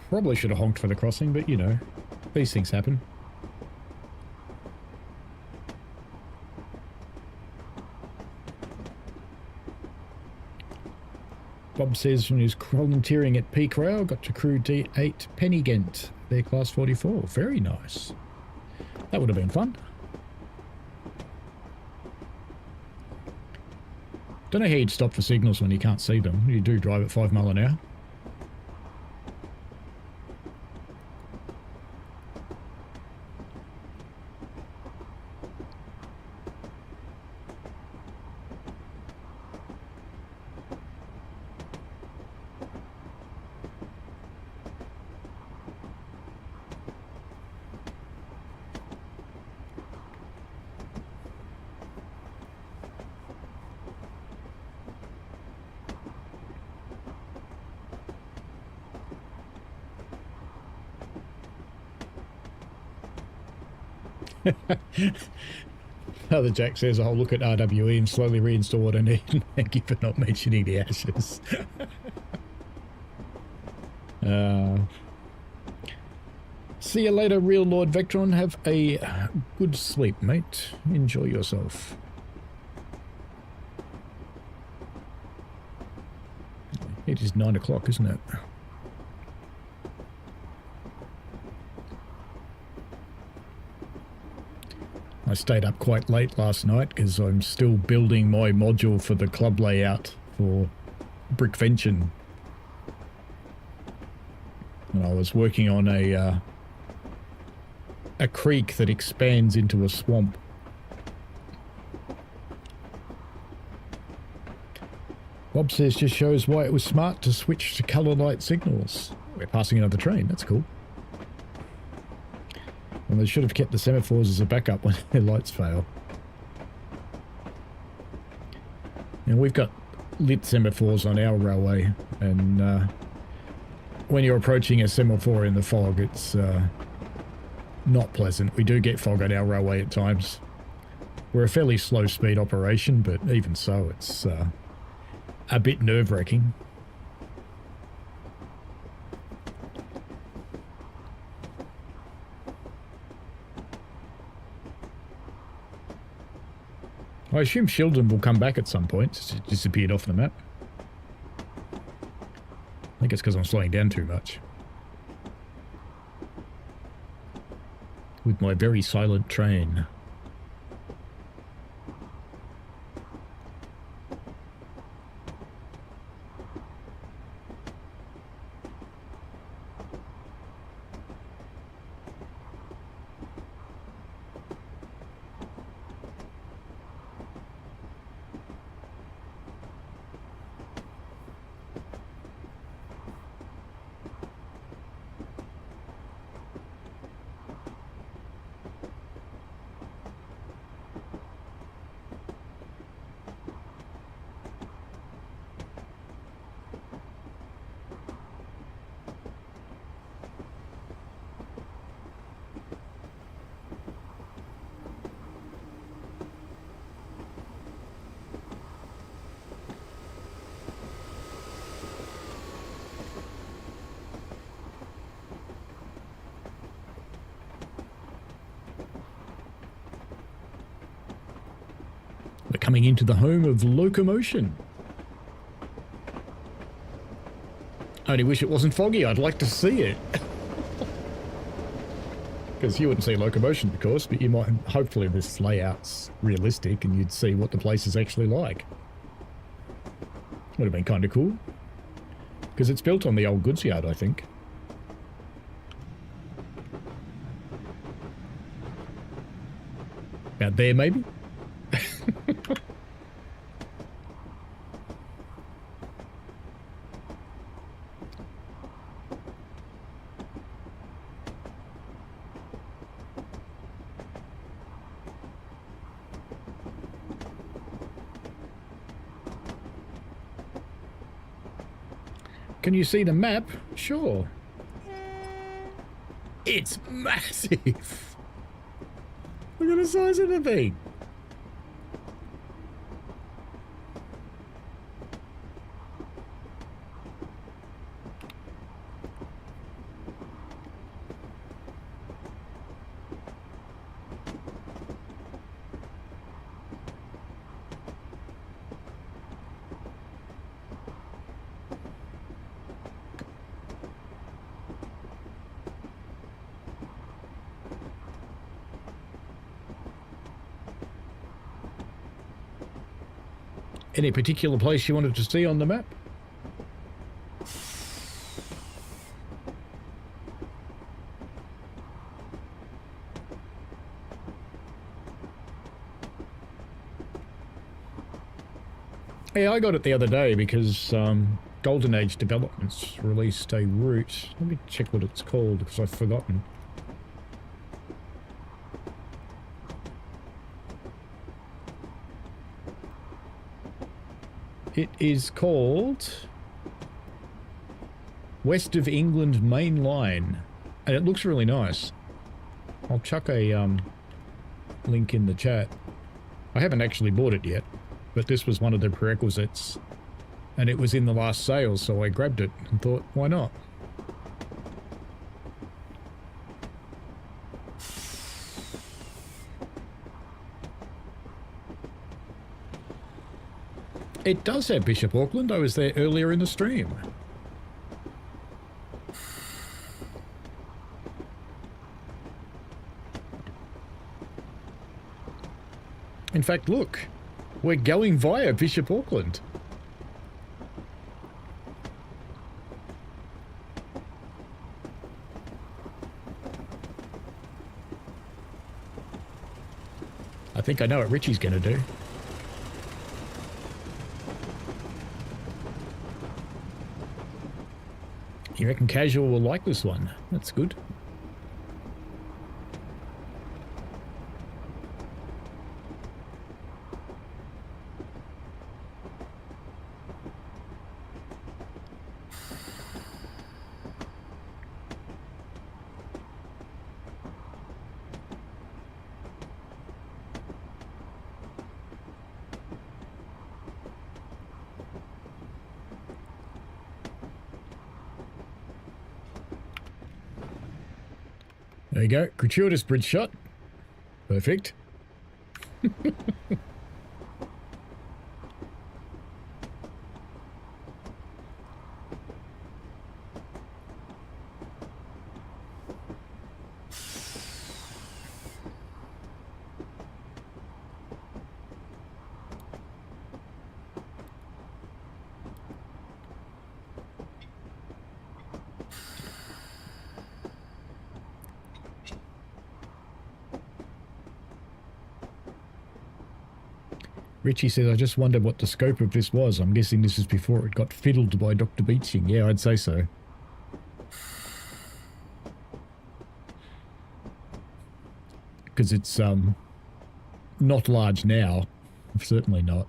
Probably should have honked for the crossing, but you know, these things happen. Bob says when he was volunteering at Peak Rail, got to crew D8 Pennygent, their class 44. Very nice. That would have been fun. Don't know how you'd stop for signals when you can't see them. You do drive at 5 mile an hour. Other Jack says, I'll look at RWE and slowly reinstall what I need. Thank you for not mentioning the ashes. See you later, real Lord Vectron. Have a good sleep, mate. Enjoy yourself. It is 9 o'clock, isn't it? I stayed up quite late last night because I'm still building my module for the club layout for Brickvention. And I was working on a creek that expands into a swamp. Bob says just shows why it was smart to switch to colour light signals. We're passing another train, that's cool. And they should have kept the semaphores as a backup when their lights fail. And we've got lit semaphores on our railway, and when you're approaching a semaphore in the fog, it's not pleasant. We do get fog on our railway at times. We're a fairly slow speed operation, but even so, it's a bit nerve-wracking. I assume Shildon will come back at some point. It's disappeared off the map. I think it's because I'm slowing down too much. With my very silent train. We're coming into the home of locomotion. I only wish it wasn't foggy. I'd like to see it. Because you wouldn't see locomotion, of course, but you might, hopefully this layout's realistic and you'd see what the place is actually like. Would have been kind of cool. Because it's built on the old goods yard, I think. About there, maybe? Can you see the map? Sure. It's massive. Look at the size of the thing. Any particular place you wanted to see on the map? Yeah, I got it the other day because Golden Age Developments released a route. Let me check what it's called because I've forgotten. It is called West of England Main Line, and it looks really nice. I'll chuck a link in the chat. I haven't actually bought it yet, but this was one of the prerequisites, and it was in the last sale, so I grabbed it and thought, why not? It does have Bishop Auckland. I was there earlier in the stream. In fact, look, we're going via Bishop Auckland. I think I know what Richie's going to do. You reckon Casual will like this one? That's good. There you go. Gratuitous bridge shot. Perfect. Richie says, I just wondered what the scope of this was. I'm guessing this is before it got fiddled by Dr. Beaching. Yeah, I'd say so. Because it's not large now. Certainly not.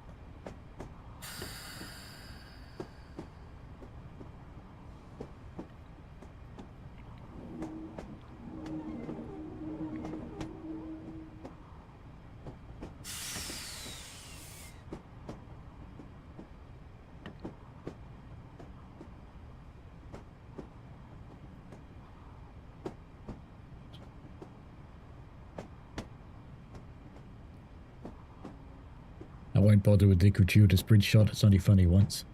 I won't bother with the gratuitous bridge shot. It's only funny once.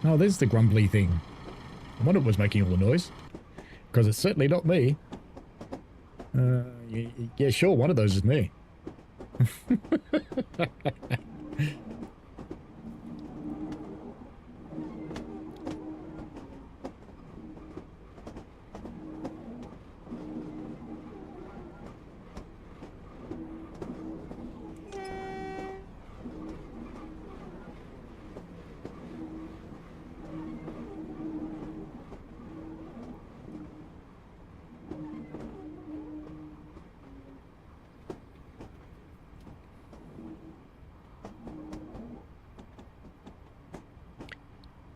Oh, there's the grumbly thing. I wonder what was making all the noise. Because it's certainly not me. Yeah, sure, one of those is me.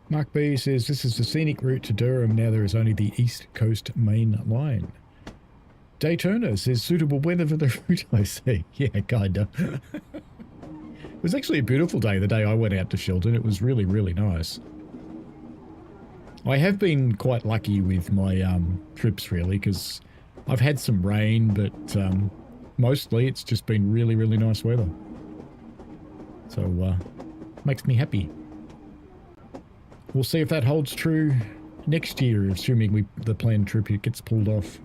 Mark B says, this is the scenic route to Durham. Now there is only the East Coast Main Line. Daytona says, suitable weather for the route, I see. Yeah, kinda. was actually a beautiful day the day I went out to Shildon. It was really, really nice. I have been quite lucky with my trips, really, because I've had some rain, but mostly it's just been really, really nice weather. So, makes me happy. We'll see if that holds true next year, assuming the planned trip gets pulled off.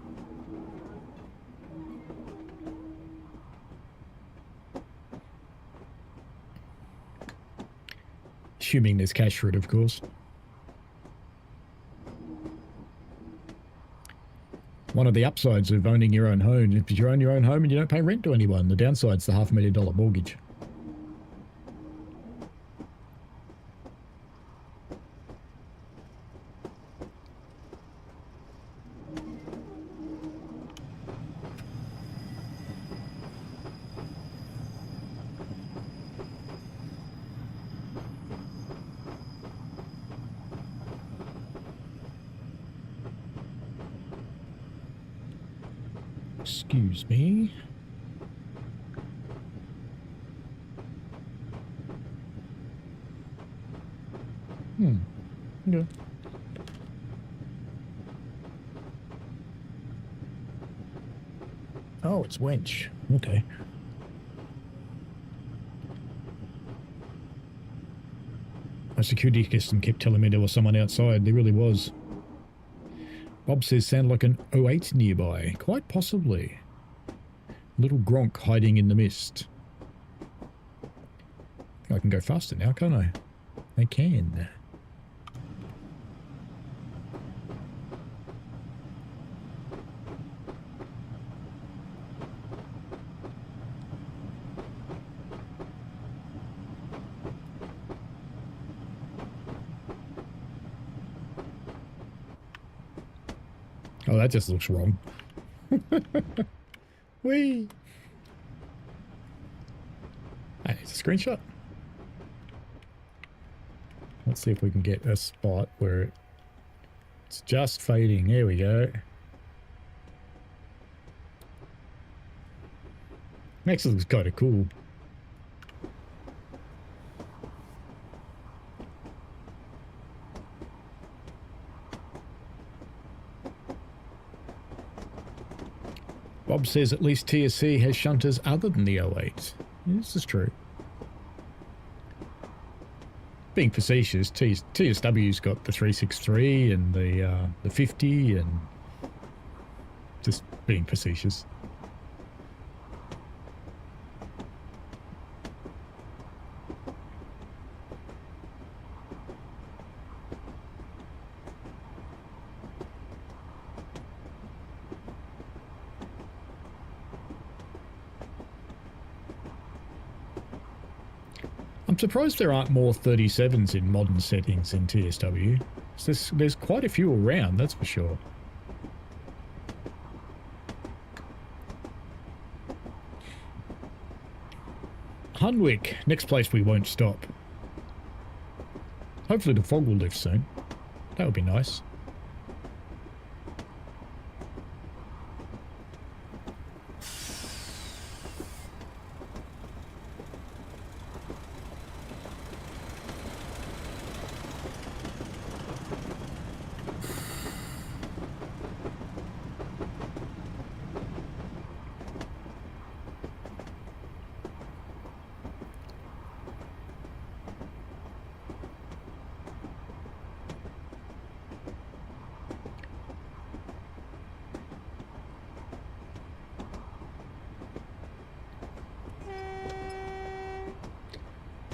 Assuming there's cash for it, of course. One of the upsides of owning your own home is you own your own home and you don't pay rent to anyone. The downside's the $500,000 mortgage. Excuse me. Okay. Oh, it's wench. Okay. My security system kept telling me there was someone outside. There really was. Bob says, sound like an 08 nearby. Quite possibly. Little Gronk hiding in the mist. I can go faster now, can't I? I can. Oh, that just looks wrong. Whee! Hey, it's a screenshot. Let's see if we can get a spot where it's just fading. There we go. Actually looks kind of cool. Bob says at least TSC has shunters other than the 08. This is true. Being facetious, TSW's got the 363 and the 50, and just being facetious. I'm surprised there aren't more 37s in modern settings in TSW. There's quite a few around, that's for sure. Hunwick, next place we won't stop. Hopefully the fog will lift soon. That would be nice.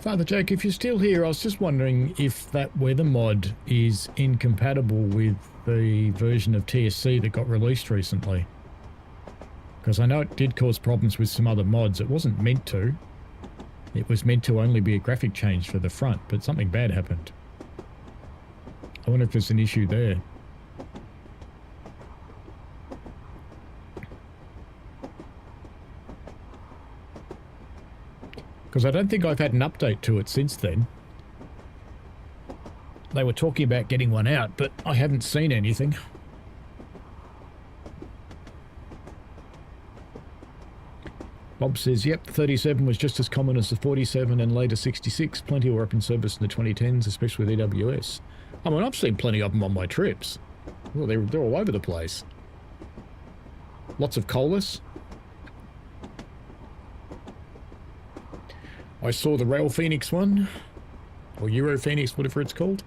Father Jake, if you're still here, I was just wondering if that weather mod is incompatible with the version of TSC that got released recently. Because I know it did cause problems with some other mods. It wasn't meant to. It was meant to only be a graphic change for the front, but something bad happened. I wonder if there's an issue there. Because I don't think I've had an update to it since then. They were talking about getting one out, but I haven't seen anything. Bob says, yep, the 37 was just as common as the 47 and later 66. Plenty were up in service in the 2010s, especially with EWS. I mean, I've seen plenty of them on my trips. Well, they're all over the place. Lots of colas. I saw the Rail Phoenix one, or Euro Phoenix, whatever it's called.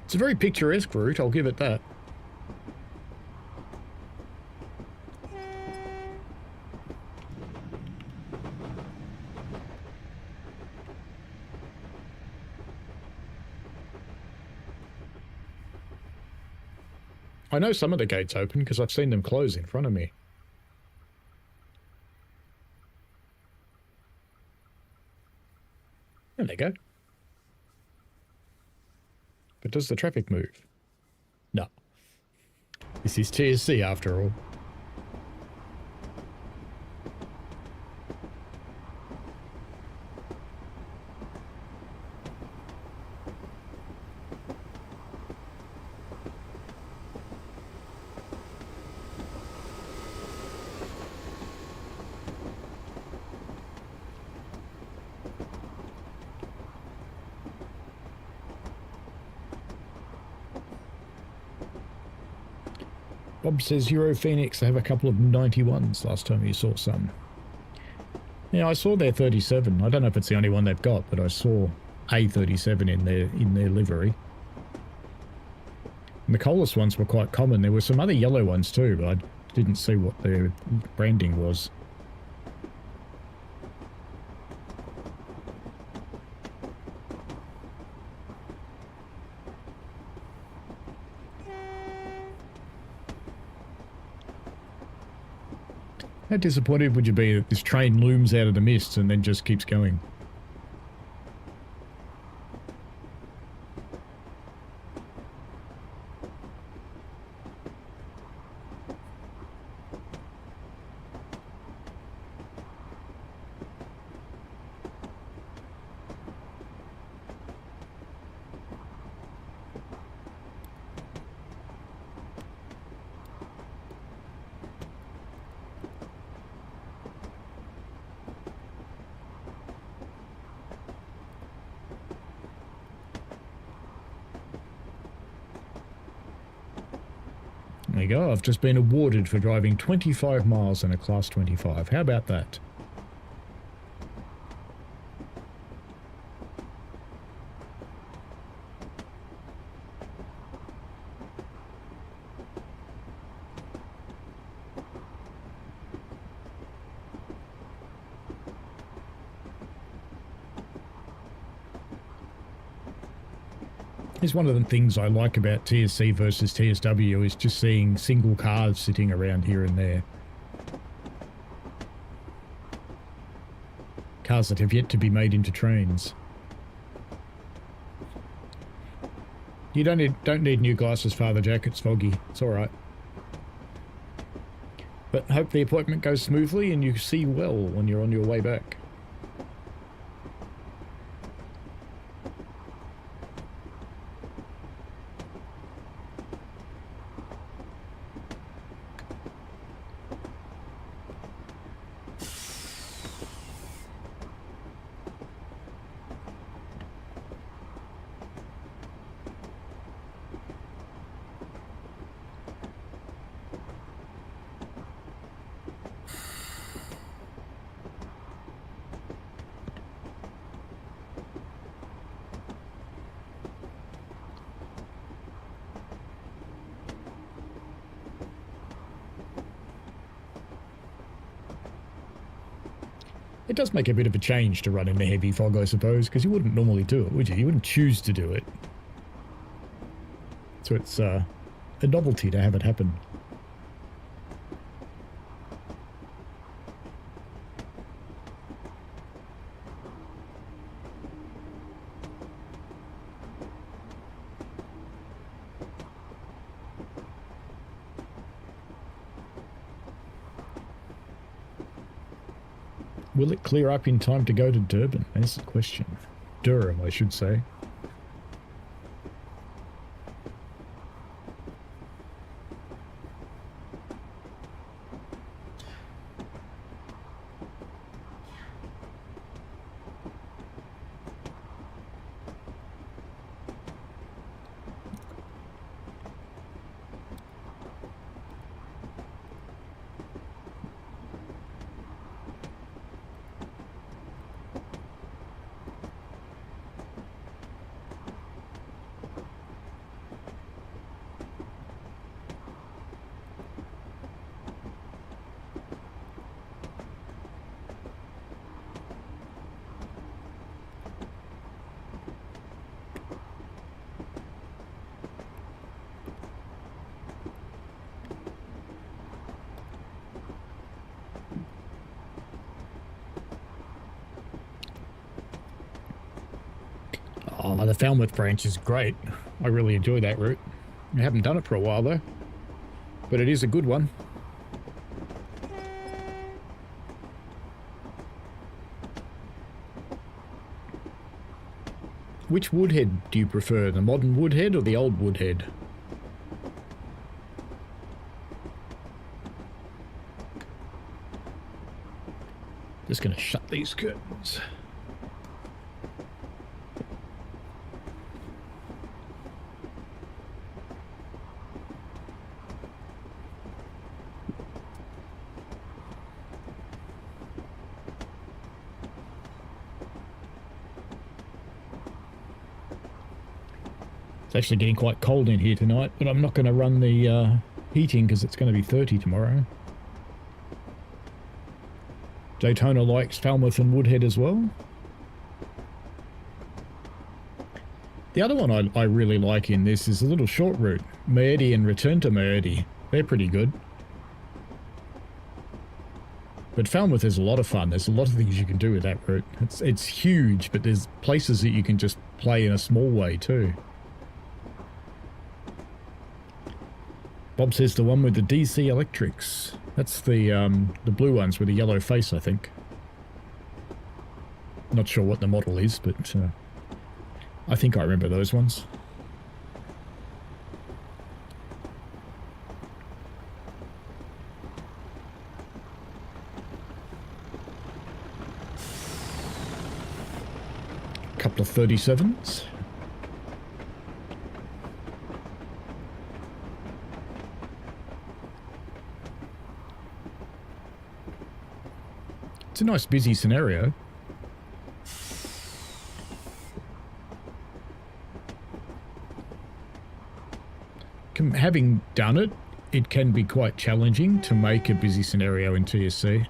It's a very picturesque route, I'll give it that. I know some of the gates open because I've seen them close in front of me. There they go. But does the traffic move? No. This is TSC after all. Bob says Euro Phoenix, they have a couple of 91s last time you saw some. Yeah, I saw their 37. I don't know if it's the only one they've got, but I saw a 37 in their livery. And the colas ones were quite common. There were some other yellow ones too, but I didn't see what their branding was. How disappointed would you be that this train looms out of the mist and then just keeps going? There you go, I've just been awarded for driving 25 miles in a Class 25. How about that? It's one of the things I like about TSC versus TSW is just seeing single cars sitting around here and there. Cars that have yet to be made into trains. You don't need new glasses, Father Jack. It's foggy. It's all right. But hope the appointment goes smoothly and you see well when you're on your way back. It does make a bit of a change to run in the heavy fog, I suppose, because you wouldn't normally do it, would you? You wouldn't choose to do it. So it's a novelty to have it happen. Will it clear up in time to go to Durban? That's the question. Durham, I should say. Oh, the Falmouth branch is great. I really enjoy that route. I haven't done it for a while though, but it is a good one. Which woodhead do you prefer, the modern woodhead or the old woodhead? Just going to shut these curtains. It's actually getting quite cold in here tonight, but I'm not going to run the heating because it's going to be 30 tomorrow. Daytona likes Falmouth and Woodhead as well. The other one I really like in this is a little short route, Meardy and Return to Meardy. They're pretty good. But Falmouth is a lot of fun. There's a lot of things you can do with that route. It's huge, but there's places that you can just play in a small way too. Bob says the one with the DC electrics. That's the blue ones with the yellow face, I think. Not sure what the model is, but I think I remember those ones. A couple of 37s. It's a nice busy scenario. Having done it, it can be quite challenging to make a busy scenario in TSC.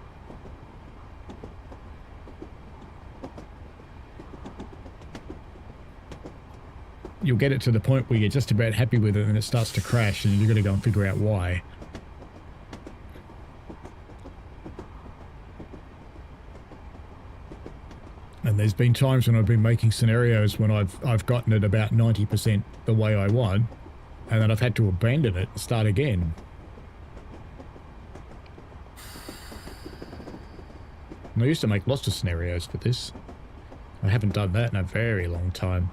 You'll get it to the point where you're just about happy with it and it starts to crash and you're going to go and figure out why. And there's been times when I've been making scenarios when I've gotten it about 90% the way I want, and then I've had to abandon it and start again. And I used to make lots of scenarios for this. I haven't done that in a very long time.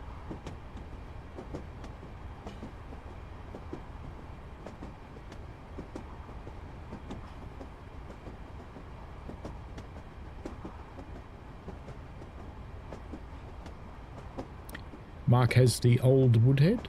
Mark has the old Woodhead.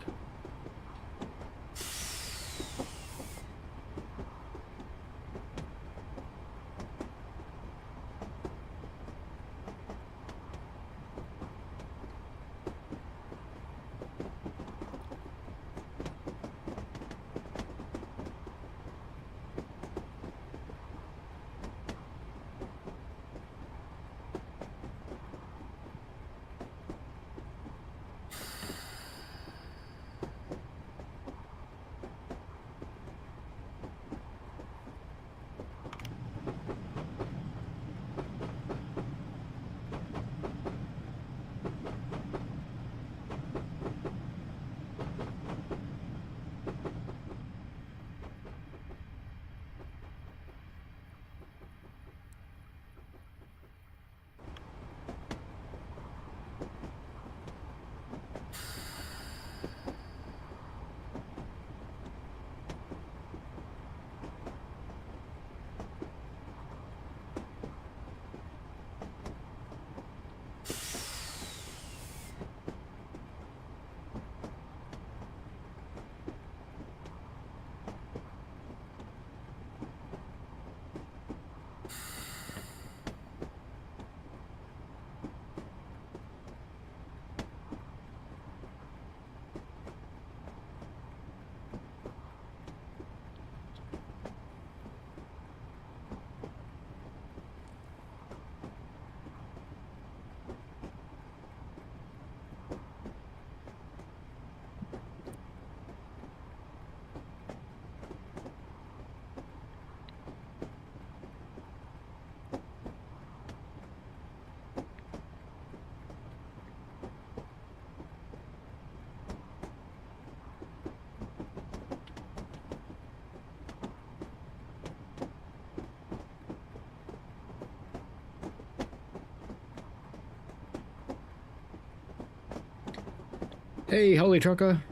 Hey, Holy Trucker.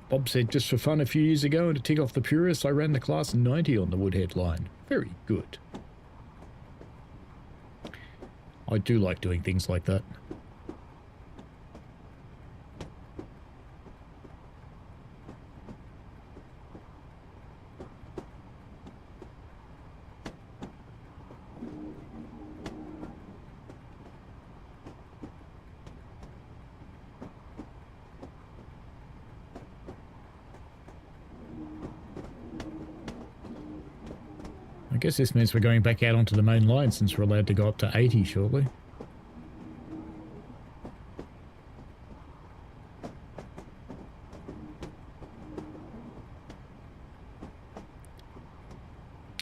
Bob said, just for fun a few years ago and to tick off the purists, I ran the class 90 on the Woodhead line. Very good. I do like doing things like that. I guess this means we're going back out onto the main line since we're allowed to go up to 80 shortly.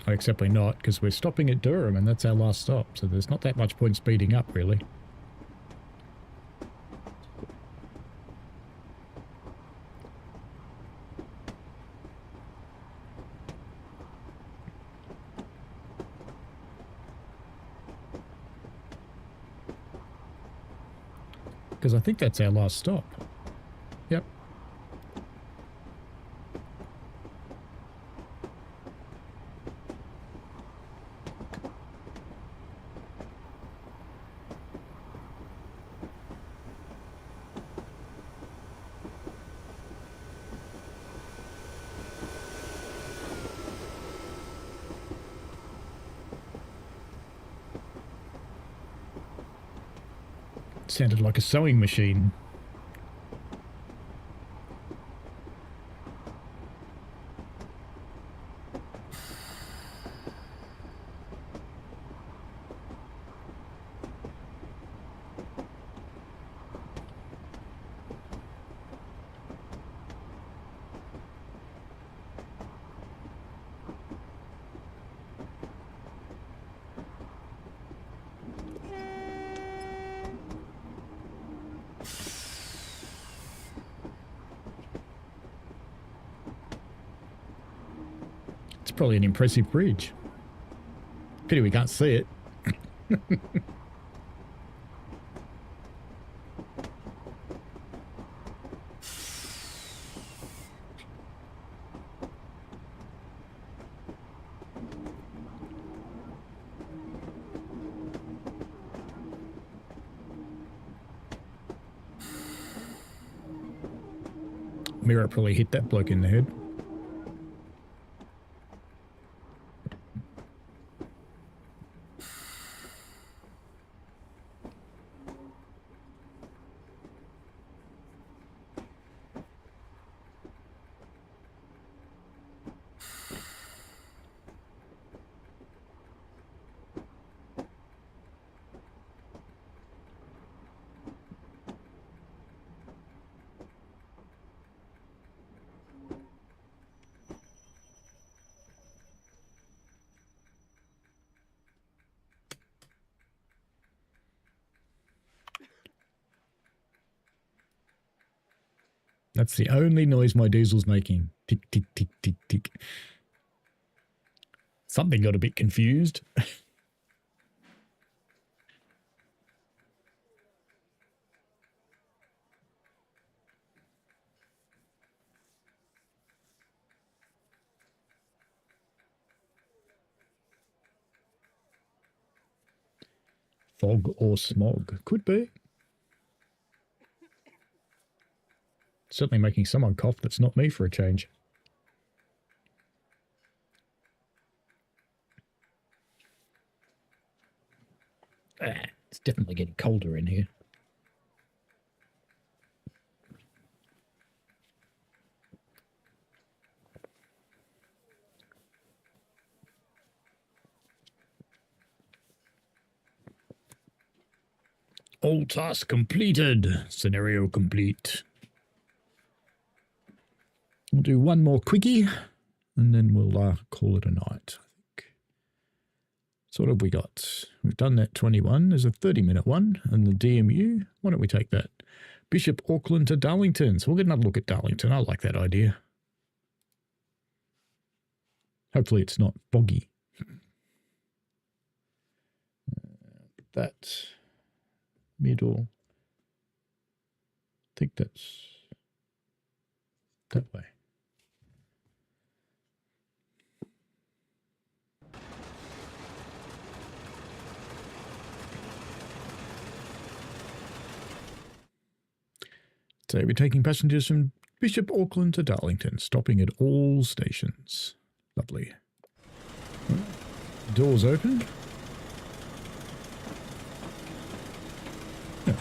Except we're not, because we're stopping at Durham and that's our last stop, so there's not that much point speeding up, really. Because I think that's our last stop. Yep. Sounded like a sewing machine. Probably an impressive bridge. Pity we can't see it. Mirror probably hit that bloke in the head. That's the only noise my diesel's making. Tick, tick, tick, tick, tick. Something got a bit confused. Fog or smog. Could be. Certainly making someone cough that's not me for a change. It's definitely getting colder in here. All tasks completed. Scenario complete. do one more quickie and then we'll call it a night, I think. So what have we got? We've done that 21. There's a 30-minute one and the DMU. Why don't we take that? Bishop Auckland to Darlington. So we'll get another look at Darlington. I like that idea. Hopefully it's not foggy. That middle. I think that's that way. So we're taking passengers from Bishop Auckland to Darlington, stopping at all stations. Lovely. Doors open. Yeah.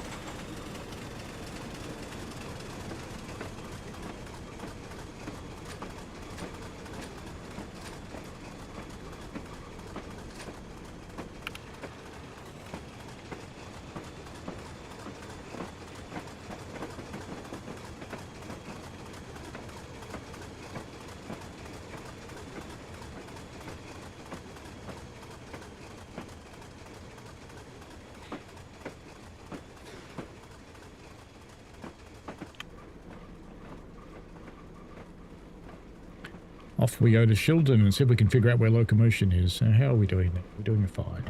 Off we go to Shildon and see if we can figure out where locomotion is. How are we doing that? We're doing fine.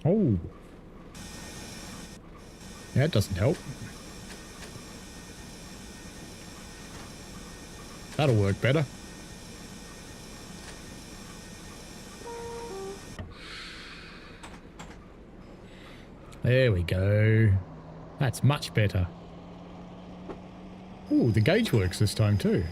Oh. That doesn't help. That'll work better. There we go. That's much better. Ooh, the gauge works this time too.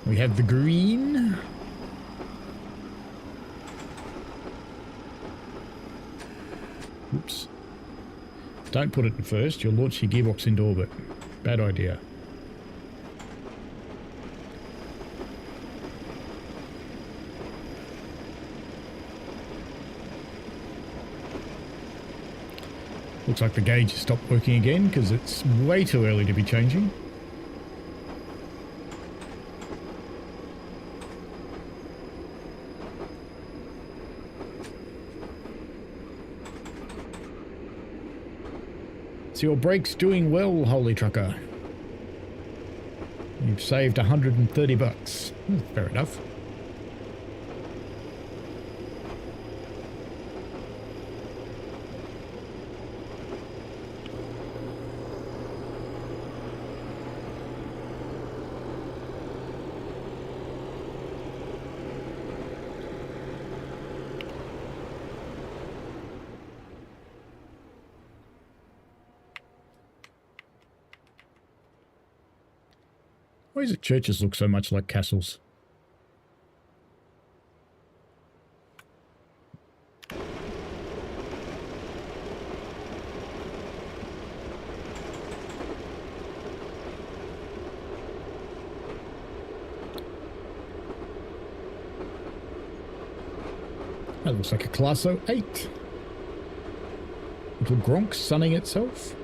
We have the green. Oops. Don't put it in first. You'll launch your gearbox into orbit. Bad idea. Looks like the gauge has stopped working again because it's way too early to be changing. So your brake's doing well, Holy Trucker. You've saved 130 bucks. Fair enough. Why does churches look so much like castles? That looks like a Class 08. Little Gronk sunning itself.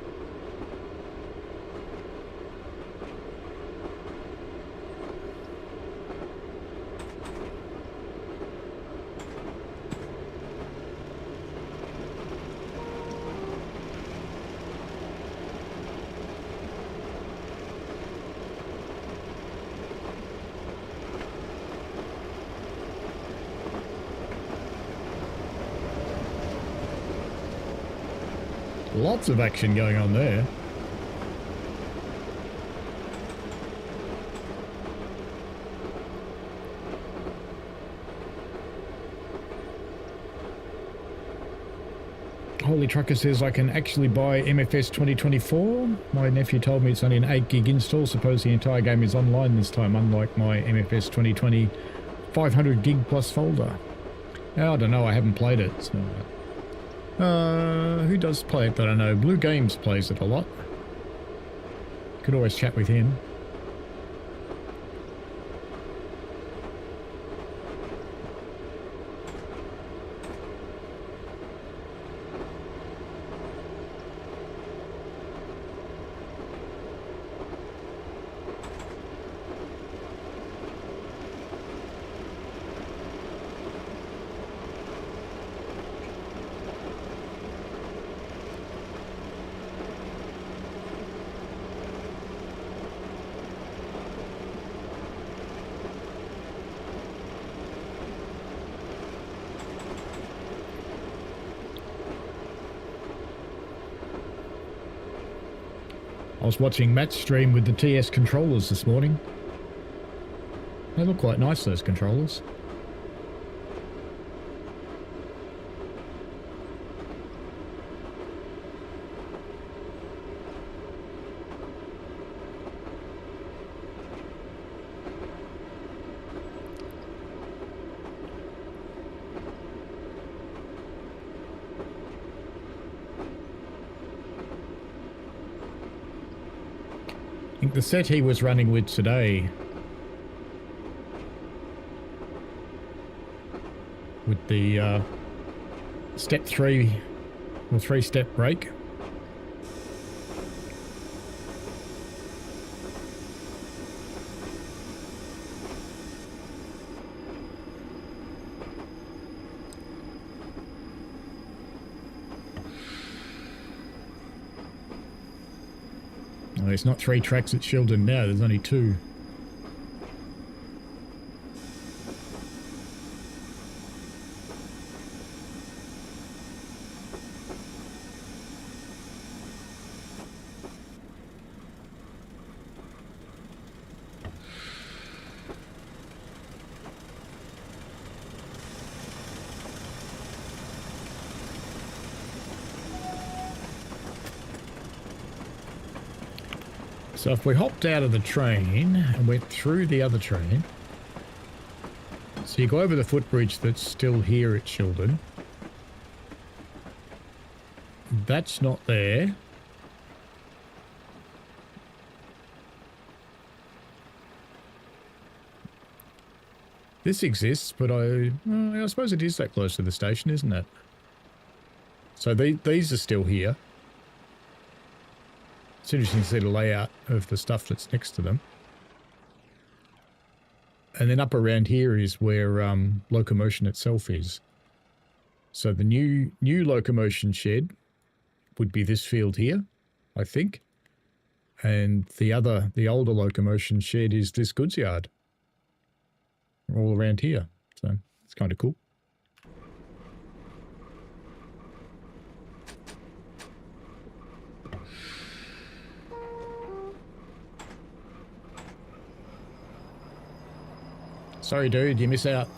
Lots of action going on there. Holy Trucker says I can actually buy MFS 2024. My nephew told me it's only an 8 gig install. Suppose the entire game is online this time, unlike my MFS 2020 500 gig plus folder. I don't know, I haven't played it. So. Who does play it that I know? Blue Games plays it a lot. Could always chat with him. I was watching Matt's stream with the TS controllers this morning. They look quite nice, those controllers. I think the set he was running with today, with the step 3 or 3-step brake. There's not 3 tracks at Shildon now, there's only 2. So if we hopped out of the train and went through the other train, so you go over the footbridge that's still here at Shildon. That's not there. This exists, but I suppose it is that close to the station, isn't it? So these are still here. It's interesting to see the layout of the stuff that's next to them. And then up around here is where locomotion itself is. So the new locomotion shed would be this field here, I think. And the older locomotion shed is this goods yard. All around here. So it's kind of cool. Sorry, dude, you miss out.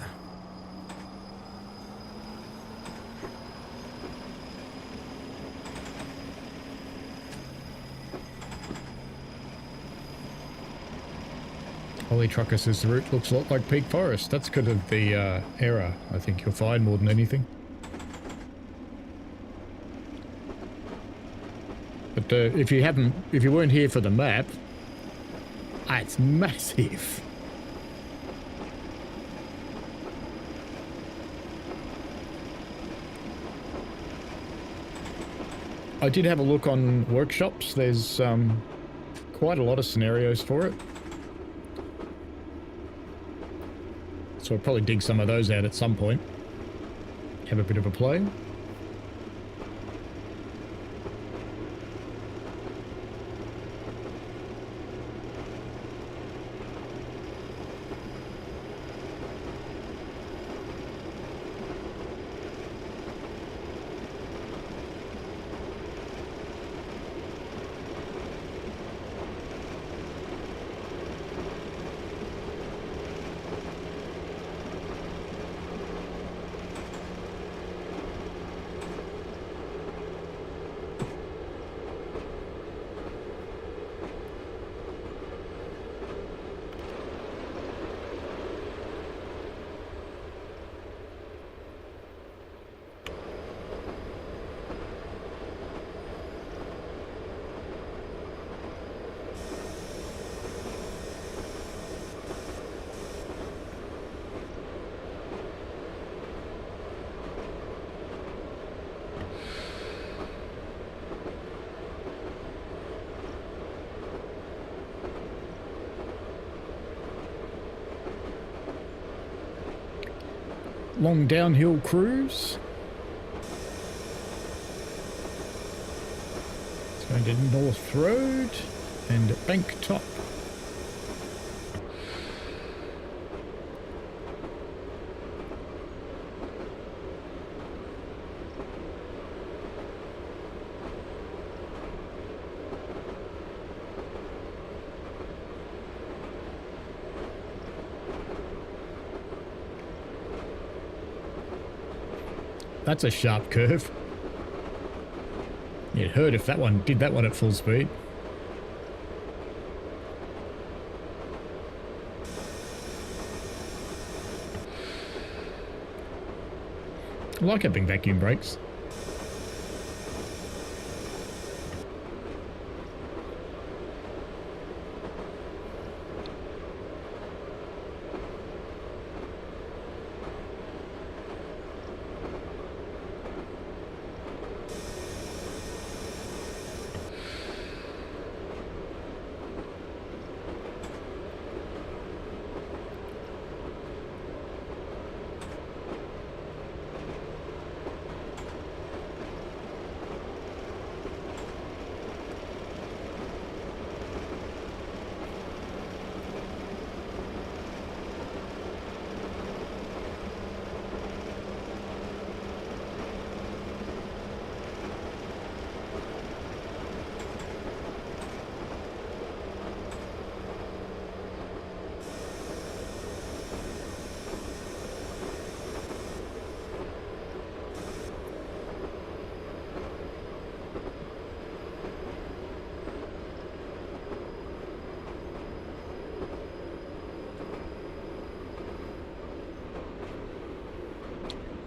Holy Trucker says the route looks a lot like Peak Forest. That's because of the error, I think you'll find, more than anything. But if you weren't here for the map, it's massive. I did have a look on workshops. There's quite a lot of scenarios for it. So I'll probably dig some of those out at some point. Have a bit of a play. long downhill cruise. It's going to North Road and Bank Top. That's a sharp curve. It hurt if that one did that one at full speed. I like having vacuum brakes.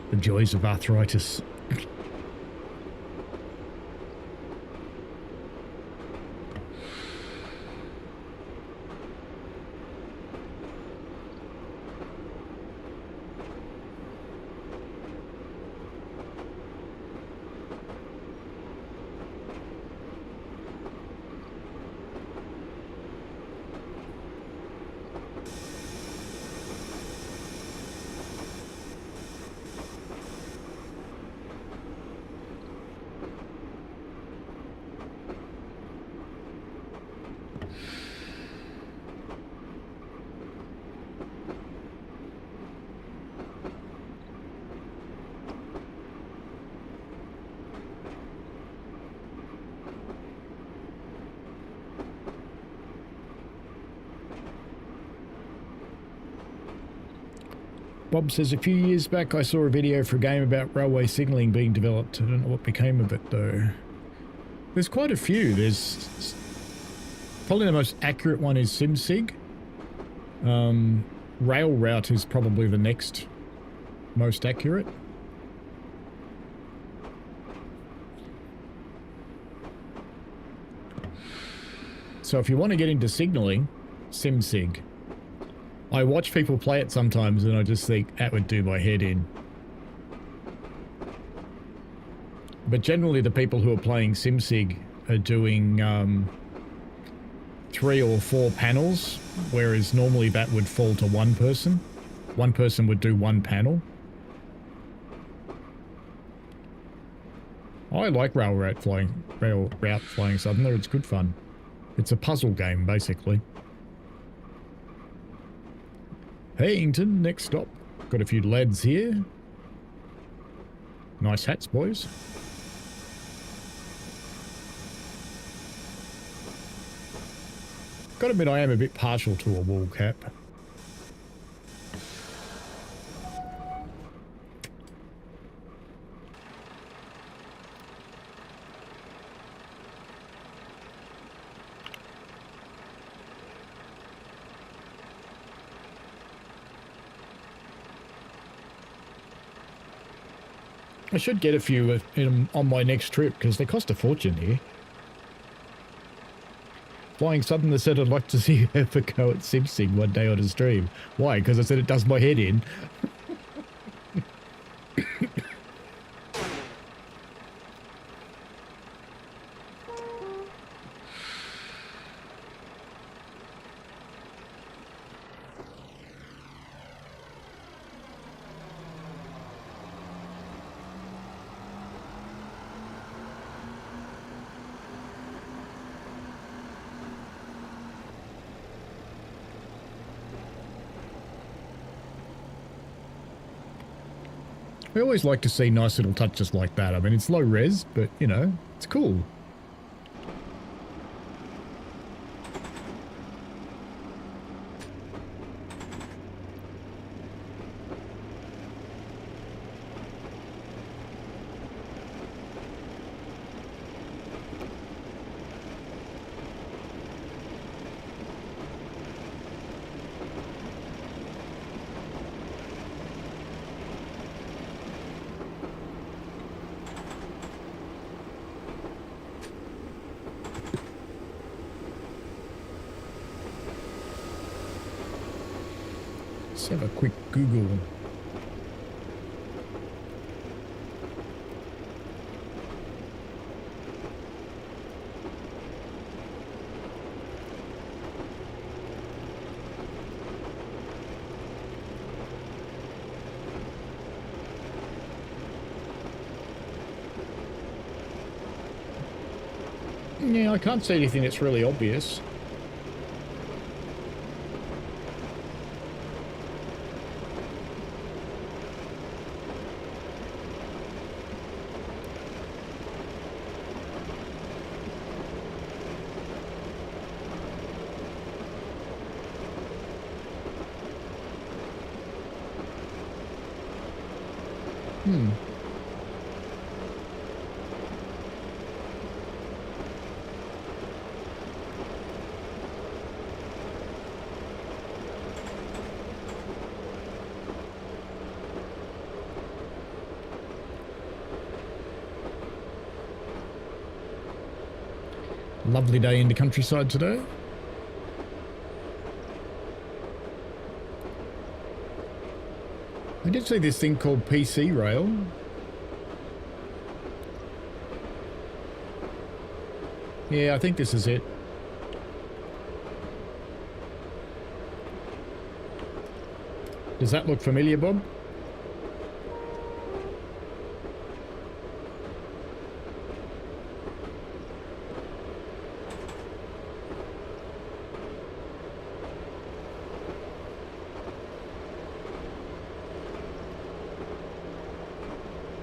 The joys of arthritis. Bob says, a few years back I saw a video for a game about railway signalling being developed. I don't know what became of it though. There's quite a few. There's probably the most accurate one is SimSig. Rail Route is probably the next most accurate. So if you want to get into signalling, SimSig. I watch people play it sometimes and I just think that would do my head in. But generally the people who are playing SimSig are doing 3 or 4 panels, whereas normally that would fall to one person. One person would do one panel. I like Rail Route Flying Southerner, it's good fun. It's a puzzle game, basically. Hayington, next stop. Got a few lads here. Nice hats, boys. Gotta admit, I am a bit partial to a wall cap. I should get a few on my next trip because they cost a fortune here. Flying Southerner said I'd like to see you have a go at SimSig one day on a stream. Why? Because I said it does my head in. I always like to see nice little touches like that. I mean, it's low res, but, you know, it's cool. Let's have a quick Google. Yeah, I can't see anything that's really obvious. Lovely day in the countryside today. I did see this thing called PC Rail. Yeah, I think this is it. Does that look familiar, Bob?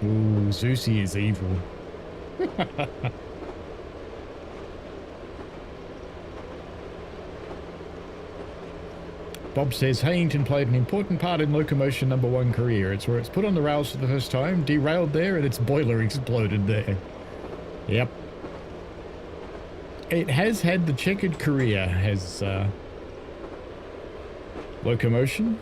Ooh, Zeusy is evil. Bob says Hayington played an important part in Locomotion #1 career. It's where it's put on the rails for the first time, derailed there, and its boiler exploded there. Yep. It has had the checkered career, has Locomotion.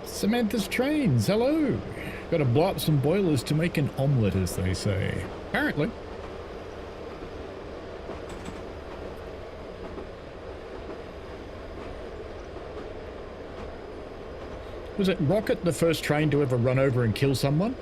Samantha's Trains, hello! Gotta blow up some boilers to make an omelette, as they say. Apparently. Was it Rocket the first train to ever run over and kill someone?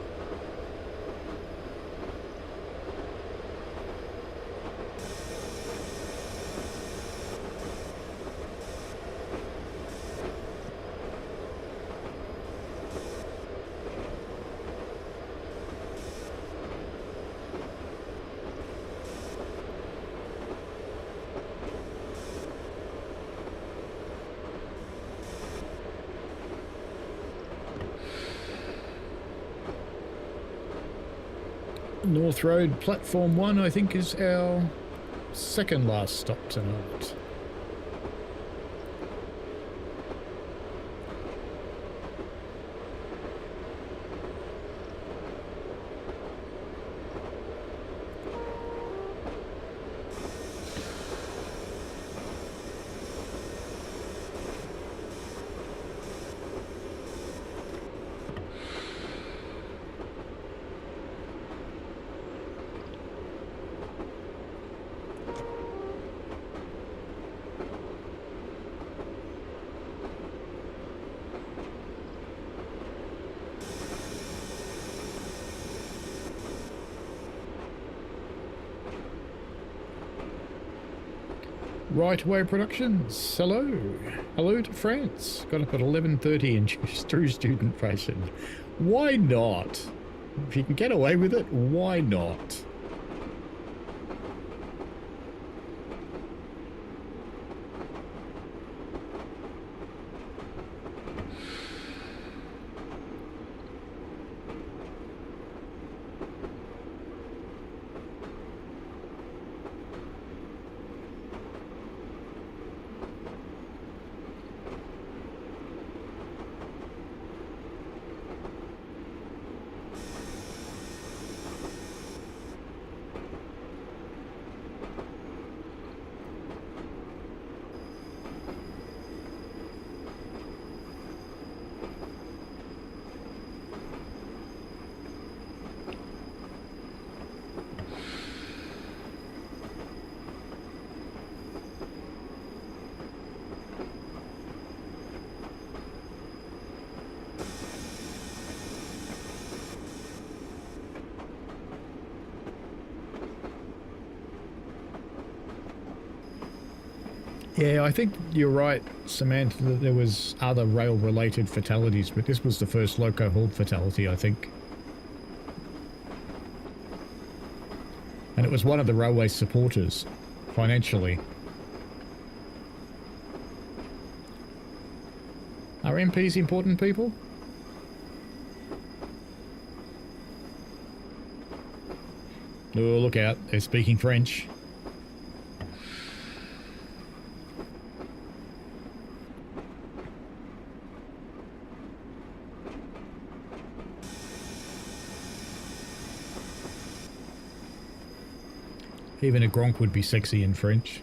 North Road, Platform 1, I think, is our second last stop tonight. Right Way Productions. Hello. Hello to France. Got up at 11:30 in true student fashion. Why not? If you can get away with it, why not? Yeah, I think you're right, Samantha, that there was other rail-related fatalities, but this was the first loco hauled fatality, I think. And it was one of the railway's supporters, financially. Are MPs important people? Oh, look out, they're speaking French. Even a Gronk would be sexy in French.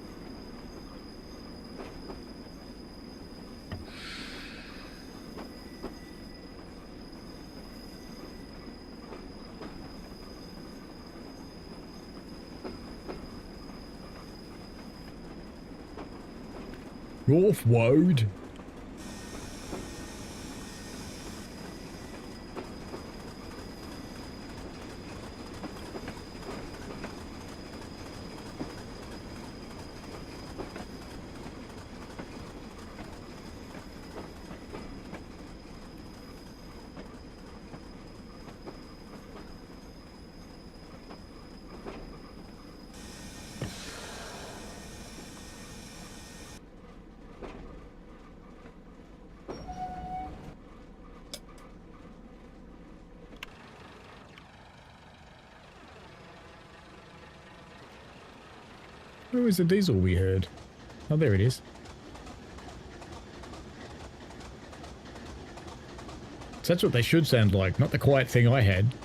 North Road. Where was the diesel we heard? Oh, there it is. So that's what they should sound like, not the quiet thing I had.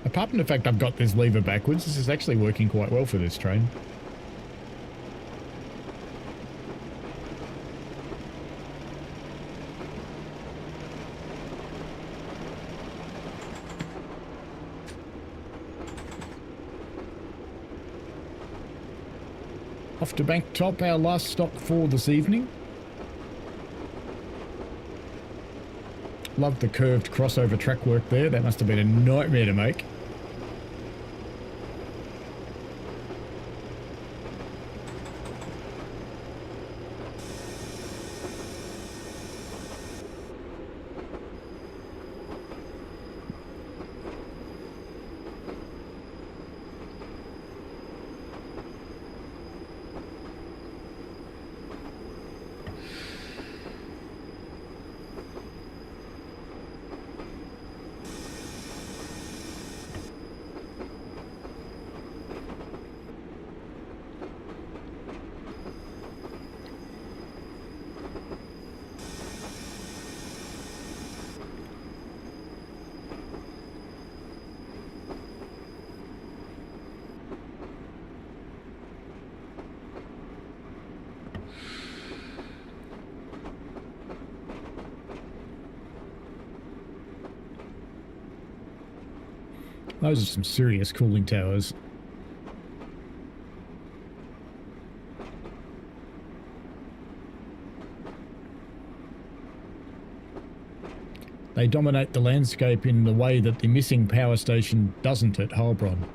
Apart from the fact I've got this lever backwards, this is actually working quite well for this train. Off to Bank Top, our last stop for this evening. Loved the curved crossover track work there. That must have been a nightmare to make. Those are some serious cooling towers. They dominate the landscape in the way that the missing power station doesn't at Heilbronn.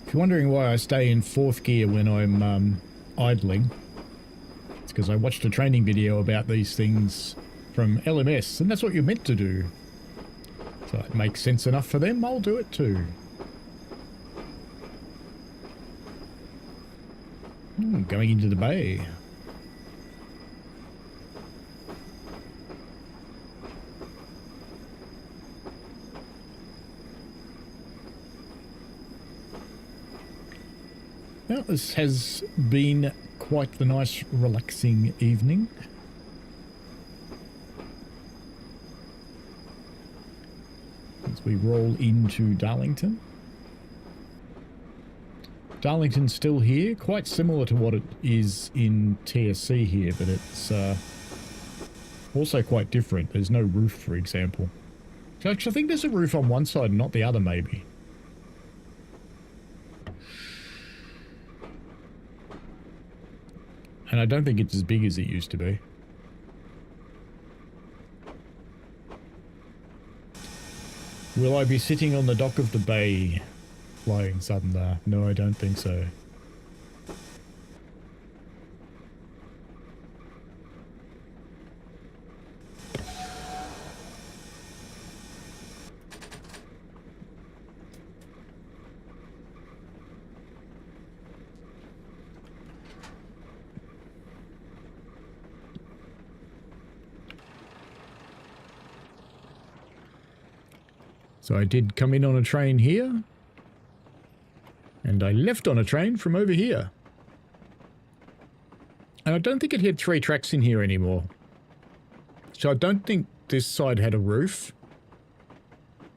If you're wondering why I stay in 4th gear when I'm idling, it's because I watched a training video about these things from LMS, and that's what you're meant to do. So it makes sense enough for them, I'll do it too. Going into the bay. Well, this has been quite the nice, relaxing evening. As we roll into Darlington. Darlington's still here, quite similar to what it is in TSC here, but it's also quite different. There's no roof, for example. Actually, I think there's a roof on one side and not the other, maybe. And I don't think it's as big as it used to be. Will I be sitting on the dock of the bay flying Southern? No, I don't think so. So I did come in on a train here, and I left on a train from over here. And I don't think it had 3 tracks in here anymore. So I don't think this side had a roof.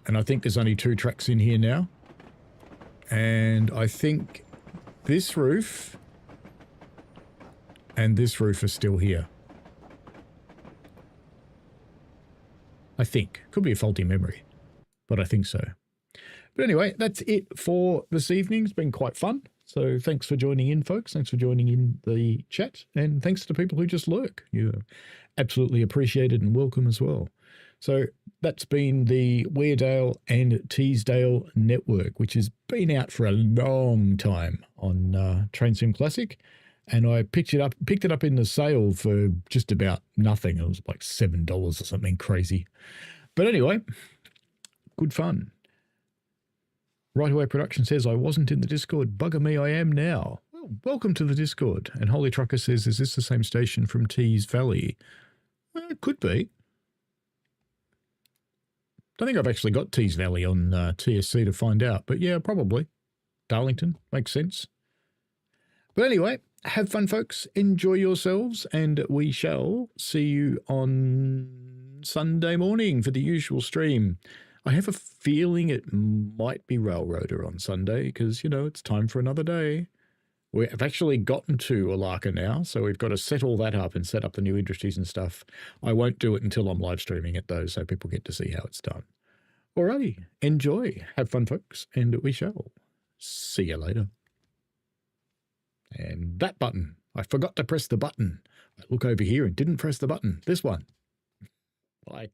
And I think there's only 2 tracks in here now. And I think this roof and this roof are still here. I think. Could be a faulty memory. But I think so. But anyway, that's it for this evening. It's been quite fun. So thanks for joining in, folks. Thanks for joining in the chat. And thanks to the people who just lurk. You're absolutely appreciated and welcome as well. So that's been the Weardale and Teesdale network, which has been out for a long time on Train Sim Classic. And I picked it up in the sale for just about nothing. It was like $7 or something crazy. But anyway, good fun. Right Away Production says, I wasn't in the Discord. Bugger me, I am now. Well, welcome to the Discord. And Holy Trucker says, is this the same station from Tees Valley? It could be. Don't think I've actually got Tees Valley on TSC to find out. But yeah, probably. Darlington. Makes sense. But anyway, have fun, folks. Enjoy yourselves. And we shall see you on Sunday morning for the usual stream. I have a feeling it might be Railroader on Sunday because, you know, it's time for another day. We've actually gotten to Alaka now, so we've got to set all that up and set up the new industries and stuff. I won't do it until I'm live streaming it, though, so people get to see how it's done. Alrighty, enjoy. Have fun, folks, and we shall see you later. And that button. I forgot to press the button. I look over here and didn't press the button. This one. Bye.